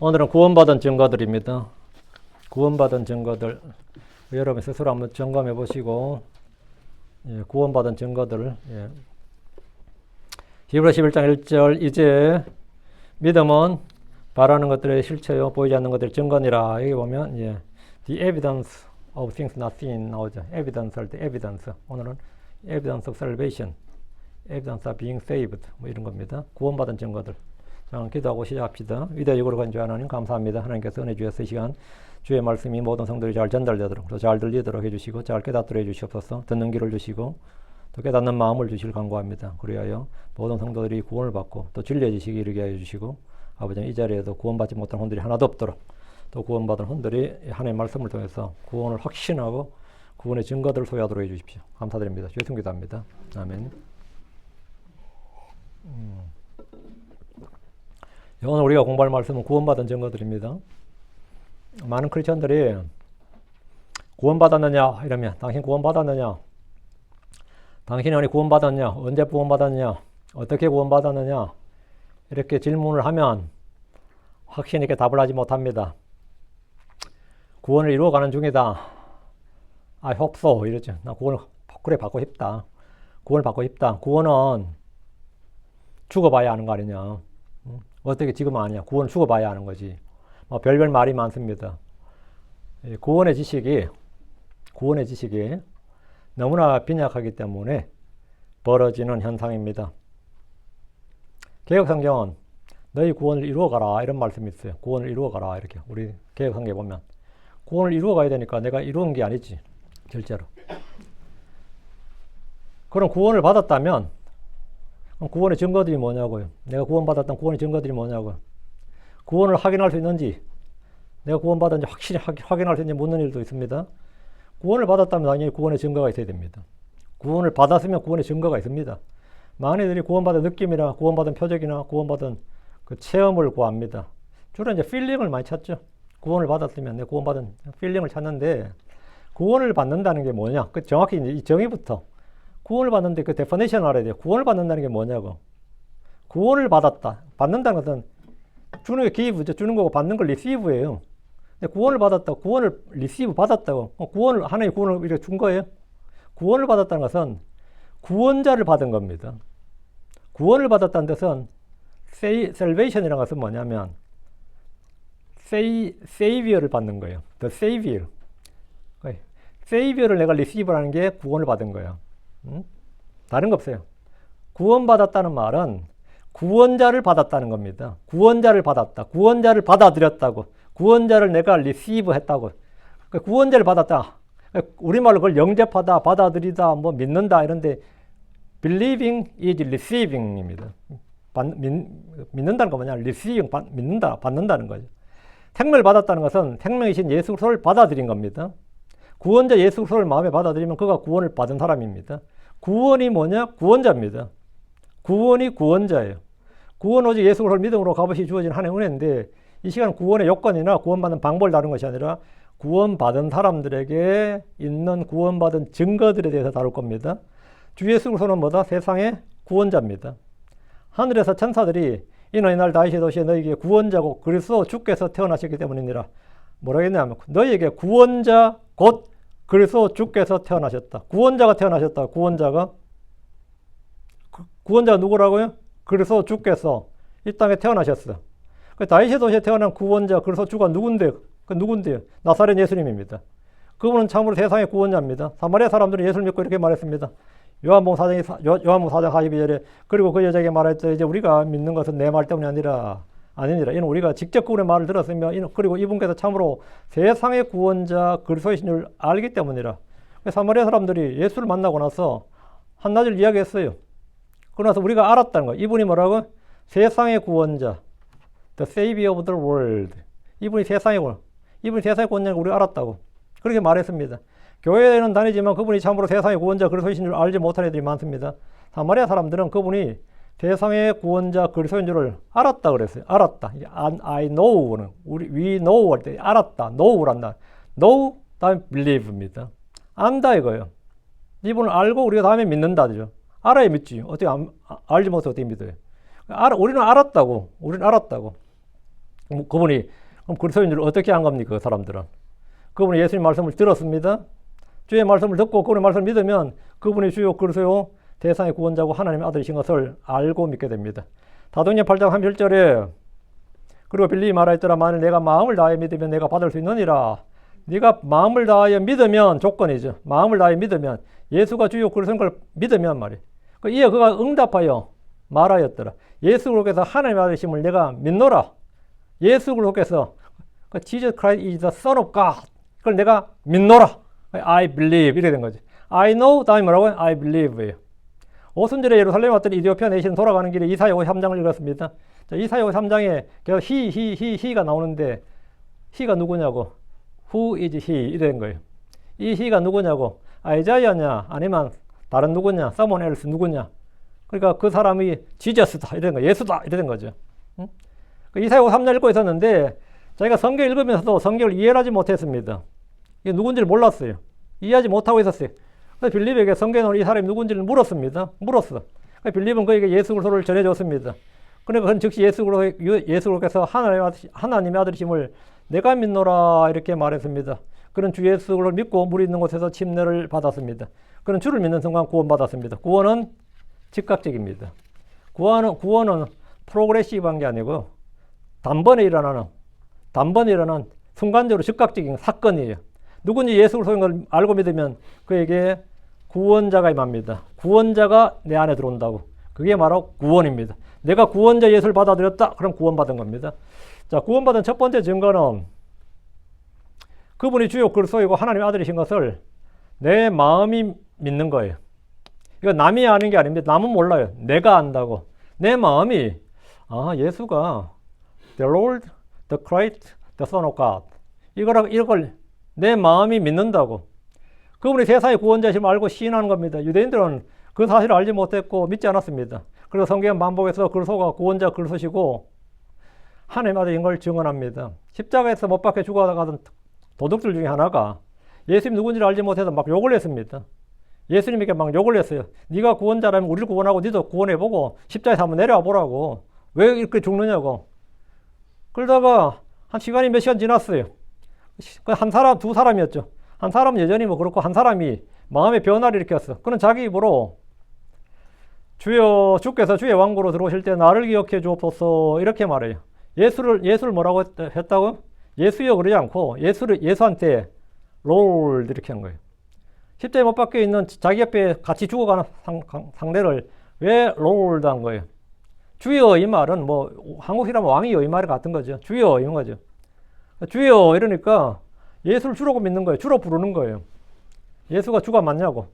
오늘은 구원받은 증거들입니다. 구원받은 증거들. 여러분 스스로 한번 점검해 보시고, 구원받은 증거들. 히브리서 11장 1절, 이제 믿음은 바라는 것들의 실체요, 보이지 않는 것들의 증거니라. 여기 보면, the evidence of things not seen 나오죠. evidence 할 때 evidence. 오늘은 evidence of salvation, evidence of being saved. 뭐 이런 겁니다. 구원받은 증거들. 자, 기도하고 시작합시다. 위대하고 거룩한 주 하나님 감사합니다. 하나님께서 은혜 주셔서 이 시간 주의 말씀이 모든 성도들이 잘 전달되도록, 또 잘 들리도록 해주시고, 잘 깨닫도록 해주시옵소서. 듣는 길을 주시고, 또 깨닫는 마음을 주시길 간구합니다. 그리하여 모든 성도들이 구원을 받고 또 진리해지시기 이르게 하여 주시고, 아버지 이 자리에도 구원받지 못한 혼들이 하나도 없도록, 또 구원받은 혼들이 하나님의 말씀을 통해서 구원을 확신하고 구원의 증거들을 소유하도록 해주십시오. 감사드립니다. 주의 기도합니다. 아멘. 오늘 우리가 공부할 말씀은 구원받은 증거들입니다. 많은 크리스천들이 구원받았느냐 이러면, 당신 구원받았느냐, 당신이 어디 구원받았냐, 언제 구원받았냐, 어떻게 구원받았느냐, 이렇게 질문을 하면 확신 있게 답을 하지 못합니다. 구원을 이루어가는 중이다. I hope so. 이러죠. 나 구원을 그래 받고 싶다. 구원을 받고 싶다. 구원은 죽어봐야 하는 거 아니냐. 어떻게 지금 아니야. 구원을 죽어봐야 하는 거지. 뭐 별별 말이 많습니다. 구원의 지식이 너무나 빈약하기 때문에 벌어지는 현상입니다. 개혁성경은 너희 구원을 이루어가라 이런 말씀이 있어요. 구원을 이루어가라 이렇게. 우리 개혁성경에 보면 구원을 이루어가야 되니까 내가 이루은 게 아니지 실제로. 그럼 구원을 받았다면 구원의 증거들이 뭐냐고요. 내가 구원받았던 구원의 증거들이 뭐냐고요. 구원을 확인할 수 있는지, 내가 구원받았는지 확실히 확인할 수 있는지 묻는 일도 있습니다. 구원을 받았다면 당연히 구원의 증거가 있어야 됩니다. 구원을 받았으면 구원의 증거가 있습니다. 많은 이들이 구원받은 느낌이나 구원받은 표적이나 구원받은 그 체험을 구합니다. 주로 이제 필링을 많이 찾죠. 구원을 받았으면 내가 구원받은 필링을 찾는데, 구원을 받는다는 게 뭐냐? 그 정확히 이제 이 정의부터. 구원을 받는데 그 데피니션을 알아야 돼요. 구원을 받는다는 게 뭐냐고. 구원을 받았다. 받는다는 것은 주는 게 기브죠. 주는 거고 받는 걸 리시브예요. 근데 구원을 받았다. 구원을 리시브 받았다고. 구원을, 하나의 구원을 이렇게 준 거예요. 구원을 받았다는 것은 구원자를 받은 겁니다. 구원을 받았다는 뜻은 salvation이라는 것은 뭐냐면 savior를 받는 거예요. the savior. savior를 내가 receive라는 게 구원을 받은 거예요. 다른 거 없어요. 구원받았다는 말은 구원자를 받았다는 겁니다. 구원자를 받았다. 구원자를 받아들였다고. 구원자를 내가 receive 했다고. 구원자를 받았다. 우리말로 그걸 영접하다, 받아들이다, 뭐 믿는다 이런데 believing is receiving입니다. 믿는다는 거 뭐냐? receiving, 믿는다, 받는다는 거죠. 생명을 받았다는 것은 생명이신 예수 그리스도를 받아들인 겁니다. 구원자 예수 그리스도를 마음에 받아들이면 그가 구원을 받은 사람입니다. 구원이 뭐냐? 구원자입니다. 구원이 구원자예요. 구원 오직 예수 그리스도를 믿음으로 값없이 주어진 하나님의 은혜인데, 이 시간 구원의 요건이나 구원받는 방법을 다룬 것이 아니라 구원받은 사람들에게 있는 구원받은 증거들에 대해서 다룰 겁니다. 주 예수 그리스도는 뭐다? 세상의 구원자입니다. 하늘에서 천사들이 이는 이날 다윗의 도시에 너희에게 구원자고 그리스도 주께서 태어나셨기 때문이니라. 뭐라고 했냐면 너희에게 구원자 곧 그리스도 주께서 태어나셨다. 구원자가 태어나셨다. 구원자가 누구라고요? 그리스도 주께서 이 땅에 태어나셨어. 다윗의 도시에 태어난 구원자 그리스도 주가 누군데요? 나사렛 예수님입니다. 그분은 참으로 세상의 구원자입니다. 사마리아 사람들은 예수를 믿고 이렇게 말했습니다. 요한복음 4장 42절에 그리고 그 여자에게 말했죠. 이제 우리가 믿는 것은 내 말 때문이 아니니라. 이는 우리가 직접 그분의 말을 들었으며 그리고 이분께서 참으로 세상의 구원자 그리스도이신 줄 알기 때문이라. 사마리아 사람들이 예수를 만나고 나서 한나절 이야기했어요. 그러나서 우리가 알았다는 거예요. 이분이 뭐라고? 세상의 구원자, the savior of the world. 이분이 세상의 구원자를 우리가 알았다고 그렇게 말했습니다. 교회에는 다니지만 그분이 참으로 세상의 구원자 그리스도이신 줄 알지 못하는 애들이 많습니다. 사마리아 사람들은 그분이 세상의 구원자 그리스도인 줄을 알았다 그랬어요. 알았다. I know는 we know 할 때 알았다. know란다. know 다음에 believe입니다. 안다 이거예요. 이분을 알고 우리가 다음에 믿는다죠. 알아야 믿지. 어떻게 알지 못해서 어떻게 믿어요? 우리는 알았다고. 그분이 그럼 그리스도인들 어떻게 한 겁니까? 그 사람들은 그분이 예수님 말씀을 들었습니다. 주의 말씀을 듣고 그분의 말씀을 믿으면 그분이 주요 그리스도요 대상의 구원자고 하나님의 아들이신 것을 알고 믿게 됩니다. 사도행전 8장 31절에 그리고 빌립이 말하였더라. 만일 내가 마음을 다하여 믿으면 내가 받을 수 있느니라. 네가 마음을 다하여 믿으면 조건이죠. 마음을 다하여 믿으면 예수가 주요 그리스도인 걸 믿으면 말이에요. 이에 그가 응답하여 말하였더라. 예수 그리스도께서 하나님의 아들이심을 내가 믿노라. 예수 그리스도께서 Jesus Christ is the Son of God. 그걸 내가 믿노라. I believe 이렇게 된 거지. I know 다음에 뭐라고요? I believe예요. 오순절에 예루살렘에 왔더니 이디오피아 내시는 돌아가는 길에 이사야 53장을 읽었습니다. 자, 이사야 53장에 he가 나오는데 he가 누구냐고 who is he 이렇게 된 거예요. 이 he가 누구냐고 아이자야냐 아니면 다른 누구냐 someone else 누구냐 그러니까 그 사람이 지저스다 이렇게 된 거예요. 예수다 이렇게 된 거죠. 응? 이사야 53장 읽고 있었는데 자기가 성경 읽으면서도 성경을 이해를 하지 못했습니다. 이게 누군지를 몰랐어요. 이해하지 못하고 있었어요. 그래서 빌립에게 성경으로 이 사람이 누군지를 물었습니다. 물었어. 빌립은 그에게 예수 그리스도를 전해줬습니다. 그러니까 그는 즉시 예수 그리스도께서 하나님의 아들이심을 내가 믿노라 이렇게 말했습니다. 그는 주 예수를 믿고 물 있는 곳에서 침례를 받았습니다. 그는 주를 믿는 순간 구원받았습니다. 구원은 즉각적입니다. 구원은 프로그레시브한 게 아니고 단번에 일어나는 순간적으로 즉각적인 사건이에요. 누군지 예수 그리스도인 걸 알고 믿으면 그에게 구원자가 임합니다. 구원자가 내 안에 들어온다고. 그게 바로 구원입니다. 내가 구원자 예수를 받아들였다. 그럼 구원받은 겁니다. 자, 구원받은 첫 번째 증거는 그분이 주요 그리스도이고 하나님의 아들이신 것을 내 마음이 믿는 거예요. 이거 남이 아는 게 아닙니다. 남은 몰라요. 내가 안다고. 내 마음이 예수가 the Lord, the Christ, the Son of God 이걸 내 마음이 믿는다고. 그분이 세상의 구원자심을 알고 시인하는 겁니다. 유대인들은 그 사실을 알지 못했고 믿지 않았습니다. 그래서 성경 반복해서 그리스도가 구원자 그리스도시고 하나님의 아들인 걸 증언합니다. 십자가에서 못 박혀 죽어가던 도둑들 중에 하나가 예수님 누군지를 알지 못해서 막 욕을 했습니다. 예수님에게 막 욕을 했어요. 네가 구원자라면 우리를 구원하고 너도 구원해보고 십자가에서 한번 내려와 보라고. 왜 이렇게 죽느냐고. 그러다가 한 시간이 몇 시간 지났어요. 한 사람, 두 사람이었죠. 한 사람은 여전히 뭐 그렇고 한 사람이 마음의 변화를 일으켰어. 그는 자기 입으로 주께서 주의 왕국으로 들어오실 때 나를 기억해 주옵소서 이렇게 말해요. 예수를 뭐라고 했다고? 예수여 그러지 않고 예수한테 롤드 이렇게 한 거예요. 십자가에 못 박혀 있는 자기 옆에 같이 죽어가는 상대를 왜 롤드 한 거예요? 주여 이 말은 뭐 한국이라면 왕이여 이 말이 같은 거죠. 주여 이런 거죠. 주여 이러니까 예수를 주라고 믿는 거예요. 주로 부르는 거예요. 예수가 주가 맞냐고.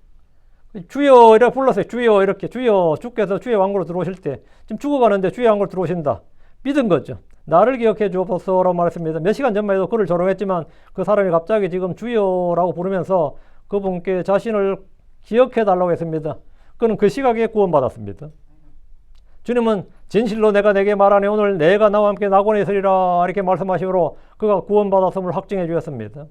주여 이렇게 불렀어요. 주여 이렇게 주께서 주의 왕국으로 들어오실 때 지금 죽어가는데 주의 왕국으로 들어오신다. 믿은 거죠. 나를 기억해 주옵소서라고 말했습니다. 몇 시간 전만 해도 그를 조롱했지만 그 사람이 갑자기 지금 주여라고 부르면서 그분께 자신을 기억해 달라고 했습니다. 그는 그 시각에 구원받았습니다. 주님은 진실로 내가 내게 말하네 오늘 내가 나와 함께 낙원에 있으리라 이렇게 말씀하시므로 그가 구원받았음을 확증해 주었습니다.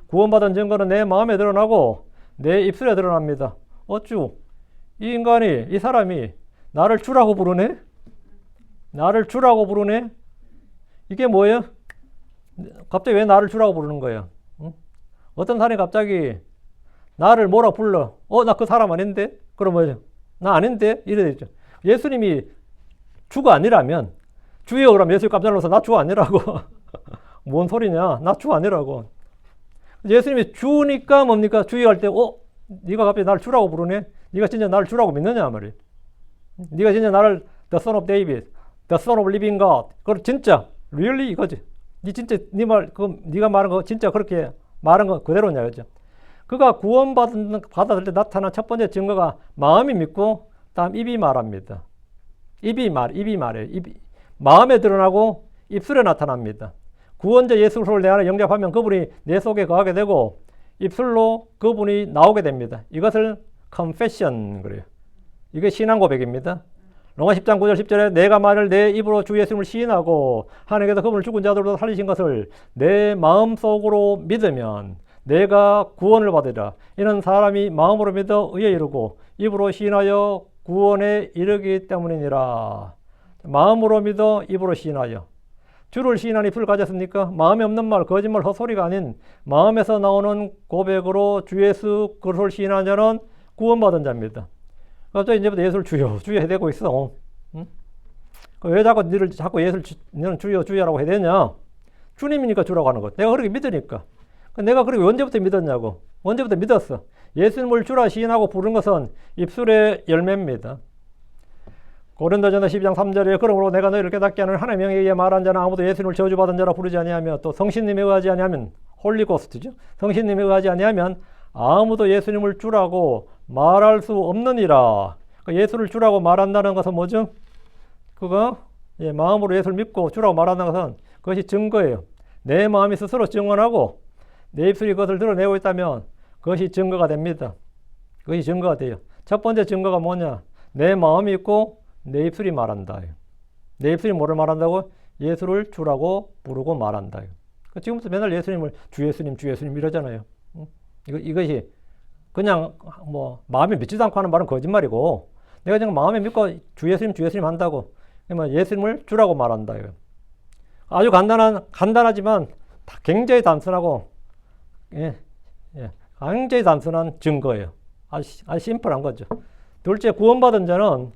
구원받은 증거는 내 마음에 드러나고 내 입술에 드러납니다. 어쭈 이 사람이 나를 주라고 부르네? 나를 주라고 부르네? 이게 뭐예요? 갑자기 왜 나를 주라고 부르는 거예요? 응? 어떤 사람이 갑자기 나를 뭐라 불러? 나 그 사람 아닌데? 그럼 뭐죠? 나 아닌데? 이래 되죠. 예수님이 주가 아니라면 주여 그러면 예수님 깜짝 놀라서 나 주 아니라고. 뭔 소리냐? 나 주 아니라고. 예수님이 주니까 뭡니까? 주여 할 때 네가 갑자기 나를 주라고 부르네? 네가 진짜 나를 주라고 믿느냐 말이에요. 네가 진짜 나를 the son of David, the son of living God. 그걸 진짜 really 이거지. 네 진짜 네가 말한 거 진짜 그렇게 말한 거 그대로냐 그죠? 그가 받았을 때 나타난 첫 번째 증거가 마음이 믿고 다음 입이 말합니다. 입이 말해요. 마음에 드러나고 입술에 나타납니다. 구원자 예수 그리스도를 내 안에 영접하면 그분이 내 속에 거하게 되고 입술로 그분이 나오게 됩니다. 이것을 confession 그래요. 이게 신앙 고백입니다. 로마 10장 9절 10절에 내가 말을 내 입으로 주 예수님을 시인하고 하나님께서 그분을 죽은 자들로부터 살리신 것을 내 마음속으로 믿으면 내가 구원을 받으리라. 이는 사람이 마음으로 믿어 의에 이르고 입으로 시인하여 구원에 이르기 때문이니라. 마음으로 믿어 입으로 시인하여. 주를 시인한 입술을 가졌습니까? 마음에 없는 말, 거짓말, 헛소리가 아닌 마음에서 나오는 고백으로 주 예수 그리스도를 시인한 자는 구원받은 자입니다. 갑자기 이제부터 예수를 주여 해대고 있어. 응? 왜 자꾸 너는 주여라고 해야 되냐? 주님이니까 주라고 하는 것. 내가 그렇게 믿으니까. 내가 그렇게 언제부터 믿었냐고. 언제부터 믿었어. 예수님을 주라 시인하고 부른 것은 입술의 열매입니다. 고린도전서 12장 3절에 그러므로 내가 너희를 깨닫게 하는 하나님의 명에 의해 말한 자는 아무도 예수님을 저주받은 자라 부르지 아니하며 또 성신님에 의하지 아니하면 홀리고스트죠. 성신님에 의하지 아니하면 아무도 예수님을 주라고 말할 수 없느니라. 예수를 주라고 말한다는 것은 뭐죠? 그거 마음으로 예수를 믿고 주라고 말한다는 것은 그것이 증거예요. 내 마음이 스스로 증언하고 내 입술이 그것을 드러내고 있다면 그것이 증거가 됩니다. 그것이 증거가 돼요. 첫 번째 증거가 뭐냐? 내 마음이 있고 내 입술이 말한다. 내 입술이 뭐를 말한다고? 예수를 주라고 부르고 말한다. 지금부터 맨날 예수님을 주 예수님 이러잖아요. 이것이 그냥 뭐 마음에 믿지도 않고 하는 말은 거짓말이고 내가 지금 마음에 믿고 주 예수님 한다고 그러면 예수님을 주라고 말한다. 아주 간단하지만 굉장히 단순하고 굉장히 단순한 증거예요. 아주 심플한 거죠. 둘째, 구원받은 자는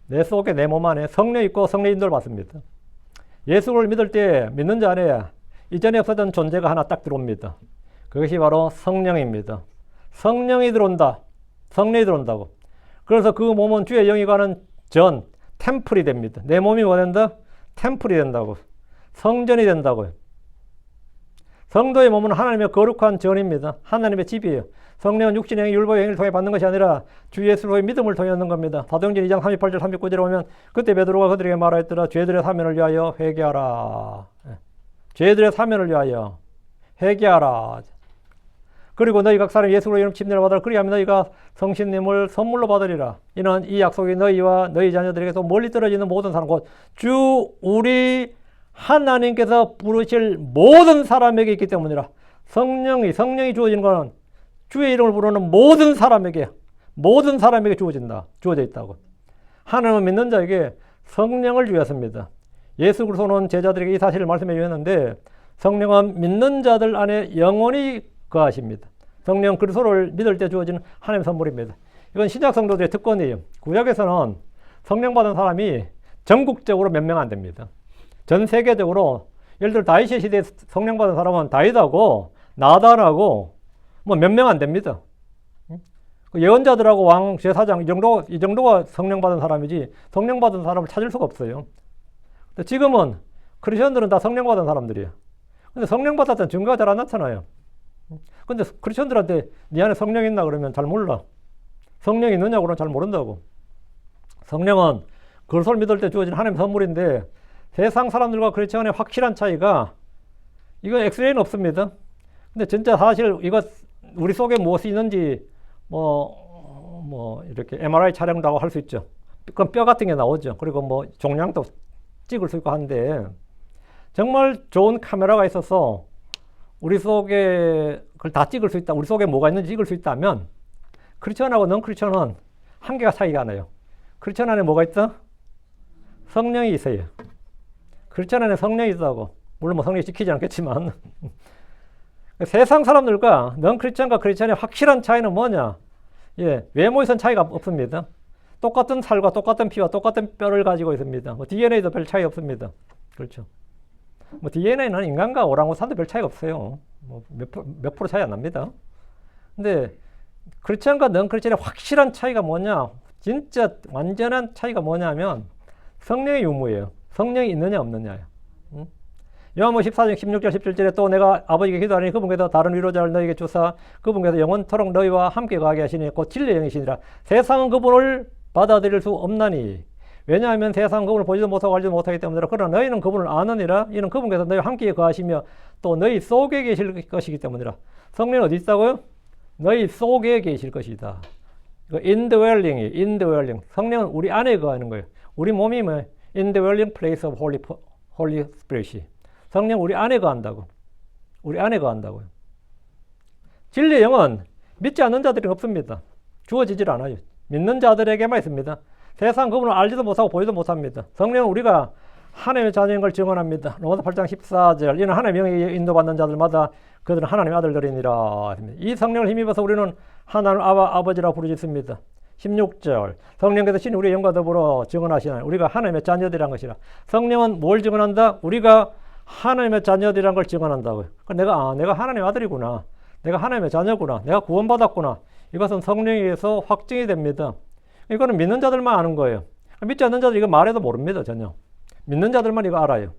내 속에 내 몸 안에 성령이 있고 성령 인도를 받습니다. 예수를 믿을 때 믿는 자 안에 이전에 없었던 존재가 하나 딱 들어옵니다. 그것이 바로 성령입니다. 성령이 들어온다고. 그래서 그 몸은 주의 영이 가는 템플이 됩니다. 내 몸이 뭐 된다? 템플이 된다고. 성전이 된다고요. 성도의 몸은 하나님의 거룩한 전입니다. 하나님의 집이에요. 성령은 육신의 행위, 율법의 행위를 통해 받는 것이 아니라 주 예수로의 믿음을 통해 얻는 겁니다. 사도행전 2장 38절 39절에 보면 그때 베드로가 그들에게 말하였더라. 죄들의 사면을 위하여 회개하라. 죄들의 사면을 위하여 회개하라. 그리고 너희 각 사람 예수로 이름 침례를 받으라. 그리하면 너희가 성신님을 선물로 받으리라. 이는 이 약속이 너희와 너희 자녀들에게서 멀리 떨어져 있는 모든 사람 곧 주 우리 하나님께서 부르실 모든 사람에게 있기 때문이라. 성령이 주어지는 것은 주의 이름을 부르는 모든 사람에게 주어져 있다고. 하나님은 믿는 자에게 성령을 주었습니다. 예수 그리스도는 제자들에게 이 사실을 말씀해 주었는데 성령은 믿는 자들 안에 영원히 거하십니다. 성령 그리스도를 믿을 때 주어지는 하나님의 선물입니다. 이건 신약 성도들의 특권이에요. 구약에서는 성령 받은 사람이 전국적으로 몇 명 안 됩니다. 전 세계적으로 예를 들어 다윗의 시대에 성령 받은 사람은 다윗하고 나단하고 뭐 몇 명 안 됩니다. 예언자들하고 왕, 제사장 이 정도가 성령 받은 사람이지 성령 받은 사람을 찾을 수가 없어요. 근데 지금은 크리스천들은 다 성령 받은 사람들이에요. 근데 성령 받았다는 증거가 잘 안 나타나요. 근데 크리스천들한테 네 안에 성령 있나 그러면 잘 몰라. 성령이 있느냐고 그러면 잘 모른다고. 성령은 그리스도를 믿을 때 주어진 하나님의 선물인데 세상 사람들과 크리스천의 확실한 차이가 이거 엑스레이는 없습니다. 근데 진짜 사실 이거 우리 속에 무엇이 있는지 이렇게 MRI 촬영도 하고 할 수 있죠. 그럼 뼈 같은 게 나오죠. 그리고 뭐 종양도 찍을 수 있고 한데 정말 좋은 카메라가 있어서 우리 속에 그걸 다 찍을 수 있다. 우리 속에 뭐가 있는지 찍을 수 있다면 크리스천하고 넌 크리스천은 한계가 차이가 나요. 크리스천 안에 뭐가 있다? 성령이 있어요. 크리스천 안에 성령이 있다고. 물론 뭐 성령이 지키지 않겠지만 세상 사람들과 넌 크리스천과 크리스천의 확실한 차이는 뭐냐? 외모에선 차이가 없습니다. 똑같은 살과 똑같은 피와 똑같은 뼈를 가지고 있습니다. DNA도 별 차이 없습니다. 그렇죠. DNA는 인간과 오랑우탄도 별 차이가 없어요. 몇 프로 차이 안 납니다. 근데 크리스천과 넌 크리스천의 확실한 차이가 뭐냐? 진짜 완전한 차이가 뭐냐면 성령의 유무예요. 성령이 있느냐 없느냐예요. 요한복음 14장 16절 17절에 또 내가 아버지께 기도하니 그분께서 다른 위로자를 너희에게 주사 그분께서 영원토록 너희와 함께 거하게 하시니 곧 진리의 영이시니라. 세상은 그분을 받아들일 수 없나니 왜냐하면 세상은 그분을 보지도 못하고 알지도 못하기 때문이라. 그러나 너희는 그분을 아느니라. 이는 그분께서 너희와 함께 거하시며 또 너희 속에 계실 것이기 때문이라. 성령은 어디 있다고요? 너희 속에 계실 것이다. indwelling. 성령은 우리 안에 거하는 거예요. 우리 몸이 뭐 indwelling place of Holy Spirit. 성령 우리 안에 거한다고. 우리 안에 거한다고요. 진리의 영은 믿지 않는 자들이 없습니다. 주어지질 않아요. 믿는 자들에게만 있습니다. 세상 그분을 알지도 못하고 보지도 못합니다. 성령은 우리가 하나님의 자녀인 걸 증언합니다. 로마서 8장 14절 이는 하나님의 영에 인도받는 자들마다 그들은 하나님의 아들들이니라. 이 성령을 힘입어서 우리는 하나님 아버지라 부르짖습니다. 16절 성령께서 신이 우리의 영과 더불어 증언하시나니 우리가 하나님의 자녀들이란 것이라. 성령은 뭘 증언한다? 우리가 하나님의 자녀들이란 걸 증언한다고요. 내가 하나님의 아들이구나. 내가 하나님의 자녀구나. 내가 구원받았구나. 이것은 성령에 의해서 확증이 됩니다. 이거는 믿는 자들만 아는 거예요. 믿지 않는 자들 이거 말해도 모릅니다. 전혀. 믿는 자들만 이거 알아요.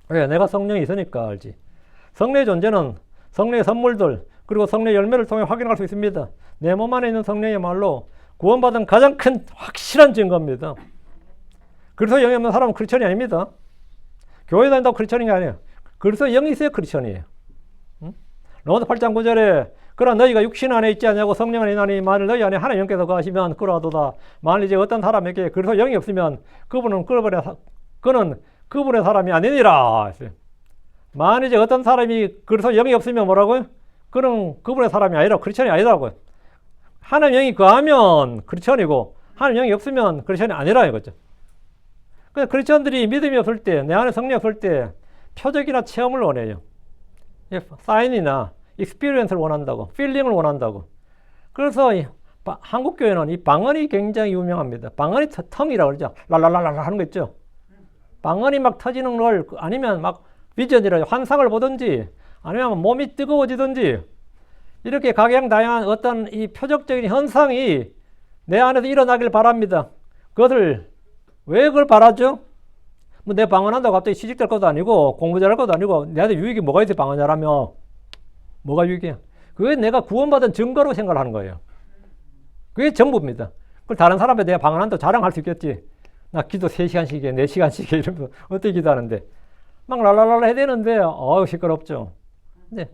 왜? 내가 성령이 있으니까 알지. 성령의 존재는 성령의 선물들 그리고 성령의 열매를 통해 확인할 수 있습니다. 내 몸 안에 있는 성령이야말로 구원받은 가장 큰 확실한 증거입니다. 그래서 영이 없는 사람은 크리스천이 아닙니다. 교회 다닌다고 크리스천이 아니에요. 그래서 영이 있어야 크리스천이에요. 로마서 8장 9절에 그러나 너희가 육신 안에 있지 않냐고 성령 안에 있나니 만일 너희 안에 하나님 영께서 거하시면 그러하도다. 만일 이제 어떤 사람에게 그래서 영이 없으면 그는 그분의 사람이 아니니라. 만일 이제 어떤 사람이 그래서 영이 없으면 뭐라고요? 그는 그분의 사람이 아니라 크리스천이 아니라고요. 하나님 영이 거하면 크리스천이고 하나님 영이 없으면 크리스천이 아니라 이거죠. 그래서 크리스천들이 믿음이 없을 때, 내 안에 성령이 없을 때 표적이나 체험을 원해요. 사인이나 익스피리언스를 원한다고, 필링을 원한다고. 그래서 한국 교회는 이 방언이 굉장히 유명합니다. 방언이 텅이라고 그러죠. 랄랄랄랄 하는 거 있죠. 방언이 막 터지는 걸 아니면 막 비전이라 환상을 보든지 아니면 몸이 뜨거워지든지 이렇게 각양다양한 어떤 이 표적적인 현상이 내 안에서 일어나길 바랍니다. 그것을 왜 그걸 바라죠? 뭐 내 방언한다고 갑자기 취직될 것도 아니고 공부 잘할 것도 아니고 내한테 유익이 뭐가 있어요? 방언 잘하면 뭐가 유익이야? 그게 내가 구원받은 증거로 생각을 하는 거예요. 그게 전부입니다. 그걸 다른 사람한테 내가 방언한다고 자랑할 수 있겠지. 나 기도 3시간씩 해, 4시간씩 해 이러면서 어떻게 기도하는데 막 랄랄랄라 해야 되는데 시끄럽죠. 근데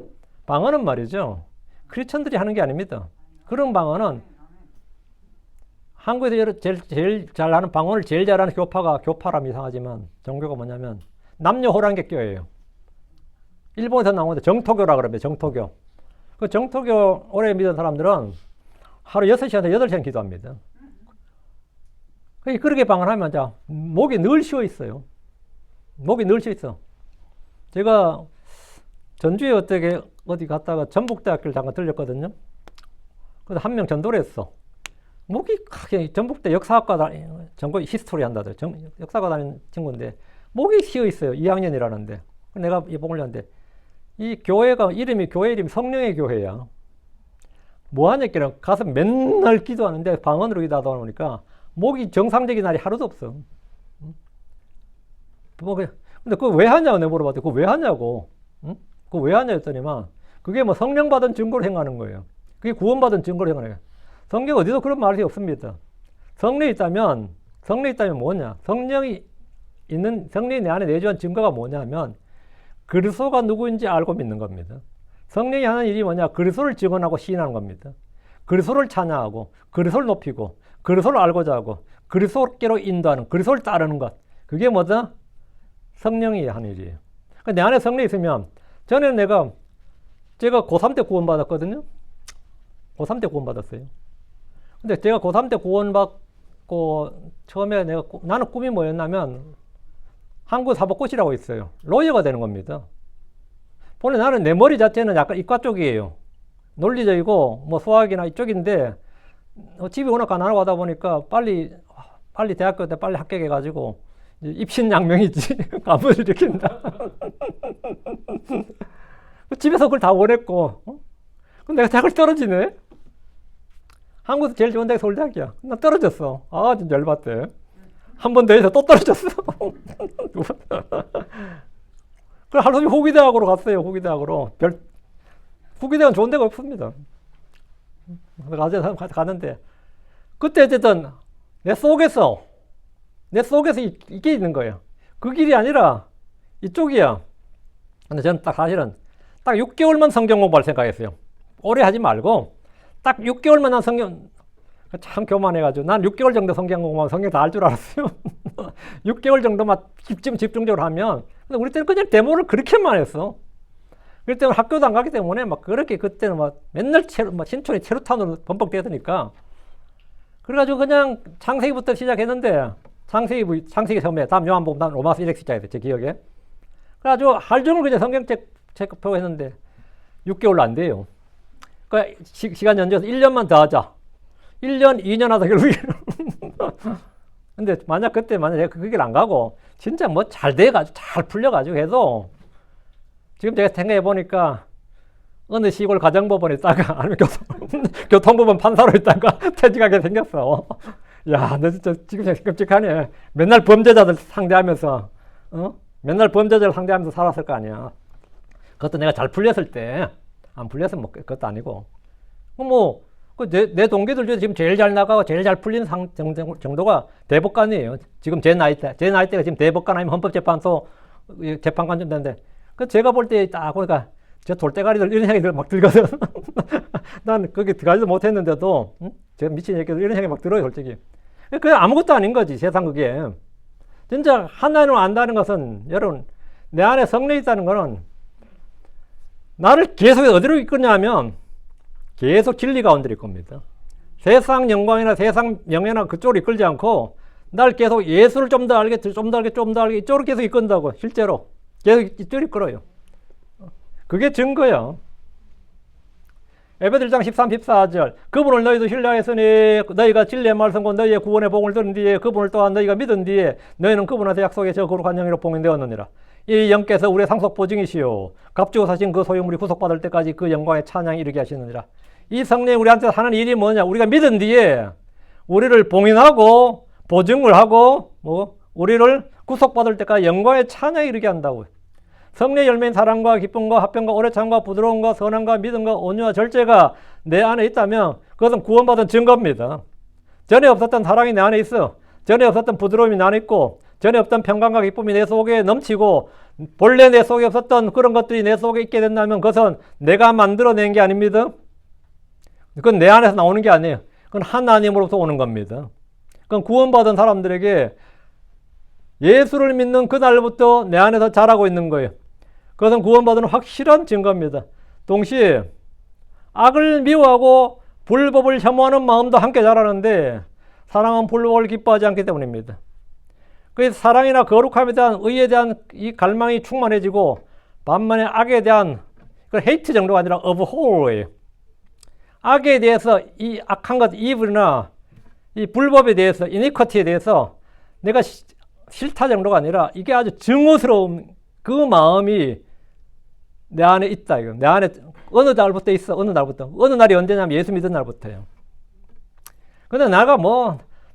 방언은 말이죠. 크리스천들이 하는 게 아닙니다. 그런 방언은 한국에서 제일 잘하는 방언을 제일 잘하는 교파라면 이상하지만 종교가 뭐냐면 남녀 호랑객교예요. 일본에서 나온 건데 정토교라 그럽니다. 정토교. 그 정토교 오래 믿은 사람들은 하루 6시간에서 8시간 기도합니다. 그렇게 방언하면 목이 늘 쉬어 있어요. 목이 늘 쉬어 있어. 제가 전주에 어디 갔다가 전북대학교를 잠깐 들렸거든요. 그래서 한 명 전도를 했어. 목이 크게 전북대 역사학과 전공 히스토리 한다더라. 역사과 다니는 친구인데 목이 쉬어 있어요. 2학년이라는데. 내가 이 목을 렸는데 이 교회가 교회 이름이 성령의 교회야. 뭐 하냐니까 가서 맨날 기도하는데 방언으로 기도하다 보니까 목이 정상적인 날이 하루도 없어. 근데 그거 왜 하냐고 내가 물어봤더니 그거 왜 하냐고. 그거 왜 하냐 했더니만 그게 뭐 성령 받은 증거로 행하는 거예요. 그게 구원받은 증거로 행하는 거예요. 성경 어디도 그런 말이 없습니다. 성령이 있다면 뭐냐? 성령이 내 안에 내주한 증거가 뭐냐면 그리스도가 누구인지 알고 믿는 겁니다. 성령이 하는 일이 뭐냐? 그리스도를 증언하고 시인하는 겁니다. 그리스도를 찬양하고 그리스도를 높이고 그리스도를 알고자 하고 그리스도께로 인도하는 그리스도를 따르는 것. 그게 뭐다? 성령이 하는 일이에요. 내 안에 성령이 있으면 전에는 제가 고3 때 구원받았거든요. 고3 때 구원받았어요. 근데 제가 고3 때 구원받고 처음에 나는 꿈이 뭐였냐면 한국 사법고시라고 있어요. 로이어가 되는 겁니다. 본래 나는 내 머리 자체는 약간 이과 쪽이에요. 논리적이고 뭐 수학이나 이쪽인데 집이 워낙 가난하고 하다 보니까 빨리 대학교 때 빨리 합격해가지고 입신양명이지 가문을 일으킨다. 집에서 그걸 다 원했고 근데 내가 대학을 떨어지네. 한국에서 제일 좋은 대학이 서울대학이야. 나 떨어졌어. 진짜 열받대. 한 번 더 해서 또 떨어졌어. 그래 하루 종일 후기대학으로 갔어요. 후기대학으로. 후기대학은 좋은 데가 없습니다. 가는데 그때 어쨌든 내 속에서 이게 있는 거예요. 그 길이 아니라 이쪽이야. 근데 저는 사실은 딱 6개월만 성경 공부할 생각했어요. 오래 하지 말고 딱 6개월만 난 성경 참 교만해가지고 난 6개월 정도 성경 공부하면 성경 다 알 줄 알았어요. 6개월 정도만 집중적으로 하면. 근데 우리 때는 그냥 데모를 그렇게만 했어. 그럴 때는 학교도 안 가기 때문에 막 그렇게 그때는 막 맨날 신촌이 체류탄으로 범벅되니까. 그래가지고 그냥 창세기부터 시작했는데 창세기 처음에 다음 요한복음 다음 로마서 1행 시작해서 제 기억에. 그래가지고 하루 종일 그냥 성경 체크하고 했는데 6개월로 안 돼요. 그러니까 시간 연장해서 1년만 더 하자. 1년, 2년 하다 결국에. 근데 만약 내가 그 길 안 가고 진짜 뭐 잘 돼가지고 잘 풀려가지고 해도 지금 제가 생각해 보니까 어느 시골 가정법원에 있다가 아니면 교통법원 판사로 있다가 퇴직하게 생겼어. 야, 너 진짜 지금 끔찍하네. 맨날 범죄자들 상대하면서 맨날 범죄자를 상대하면서 살았을 거 아니야. 그것도 내가 잘 풀렸을 때, 안 풀렸으면 뭐 그것도 아니고. 내 동기들 중에 지금 제일 잘 나가고 제일 잘 풀리는 정도가 대법관이에요. 지금 제 나이대가 지금 대법관 아니면 헌법재판소 재판관 좀 되는데, 제가 볼 때 딱 보니까 저 돌대가리들 이런 생각이 막 들거든. 난 거기 들어가지도 못했는데도, 제가 미친 새끼들 이런 생각이 막 들어요, 솔직히. 그게 아무것도 아닌 거지, 세상 그게. 진짜 하나님을 안다는 것은, 여러분, 내 안에 성령이 있다는 거는 나를 계속 어디로 이끄냐면 계속 진리 가운데로 이끕니다. 세상 영광이나 세상 명예나 그쪽으로 이끌지 않고 날 계속 예수를 좀 더 알게 이쪽으로 계속 이끈다고. 실제로 계속 이쪽으로 이끌어요. 그게 증거야. 에베소 1장 13, 14절 그분을 너희도 신뢰하였으니 너희가 진리의 말씀과 너희의 구원의 복음을 들은 뒤에 그분을 또한 너희가 믿은 뒤에 너희는 그분한테 약속의 저 거룩한 영으로 봉인되었느니라. 이 영께서 우리의 상속 보증이시오 값주고 사신 그 소유물이 구속받을 때까지 그 영광의 찬양이 이르게 하시느니라. 이 성령이 우리한테 하는 일이 뭐냐? 우리가 믿은 뒤에 우리를 봉인하고 보증을 하고 우리를 구속받을 때까지 영광의 찬양이 이르게 한다고요. 성령의 열매인 사랑과 기쁨과 화평과 오래 참과 부드러움과 선함과 믿음과 온유와 절제가 내 안에 있다면 그것은 구원받은 증거입니다. 전에 없었던 사랑이 내 안에 있어. 전에 없었던 부드러움이 내 안에 있고 전에 없던 평강과 기쁨이 내 속에 넘치고 본래 내 속에 없었던 그런 것들이 내 속에 있게 된다면 그것은 내가 만들어낸 게 아닙니다. 그건 내 안에서 나오는 게 아니에요. 그건 하나님으로부터 오는 겁니다. 그건 구원받은 사람들에게 예수를 믿는 그날부터 내 안에서 자라고 있는 거예요. 그것은 구원받은 확실한 증거입니다. 동시에 악을 미워하고 불법을 혐오하는 마음도 함께 자라는데 사랑은 불법을 기뻐하지 않기 때문입니다. 그래서 사랑이나 거룩함에 대한 의에 대한 이 갈망이 충만해지고 반면에 악에 대한 그 헤이트 정도가 아니라 abhor예요. 악에 대해서 이 악한 것, evil이나 이 불법에 대해서, iniquity에 대해서 내가 싫다 정도가 아니라 이게 아주 증오스러운 그 마음이 내 안에 있다. 이거. 내 안에 어느 날부터 있어. 어느 날부터. 어느 날이 언제냐면 예수 믿은 날부터예요. 근데 내가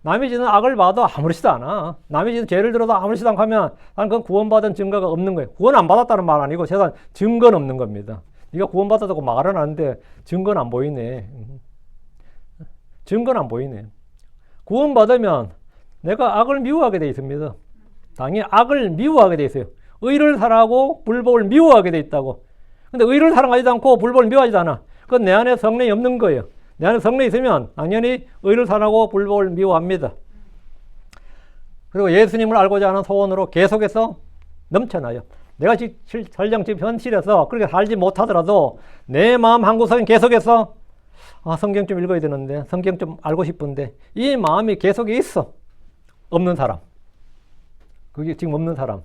남이 지는 악을 봐도 아무렇지도 않아. 남이 지는 죄를 들어도 아무렇지도 않고 하면 난 그건 구원받은 증거가 없는 거예요. 구원 안 받았다는 말 아니고 세상 증거는 없는 겁니다. 네가 구원받았다고 말은 하는데 증거는 안 보이네. 증거는 안 보이네. 구원받으면 내가 악을 미워하게 돼 있습니다. 당연히 악을 미워하게 돼 있어요. 의를 사랑하고 불법을 미워하게 돼 있다고. 근데 의를 사랑하지도 않고 불법을 미워하지도 않아. 그건 내 안에 성령이 없는 거예요. 내 안에 성령이 있으면 당연히 의를 사랑하고 불법을 미워합니다. 그리고 예수님을 알고자 하는 소원으로 계속해서 넘쳐나요. 내가 설령 지금 현실에서 그렇게 살지 못하더라도 내 마음 한구석엔 계속해서 성경 좀 읽어야 되는데 성경 좀 알고 싶은데 이 마음이 계속 있어. 없는 사람. 그게 지금 없는 사람.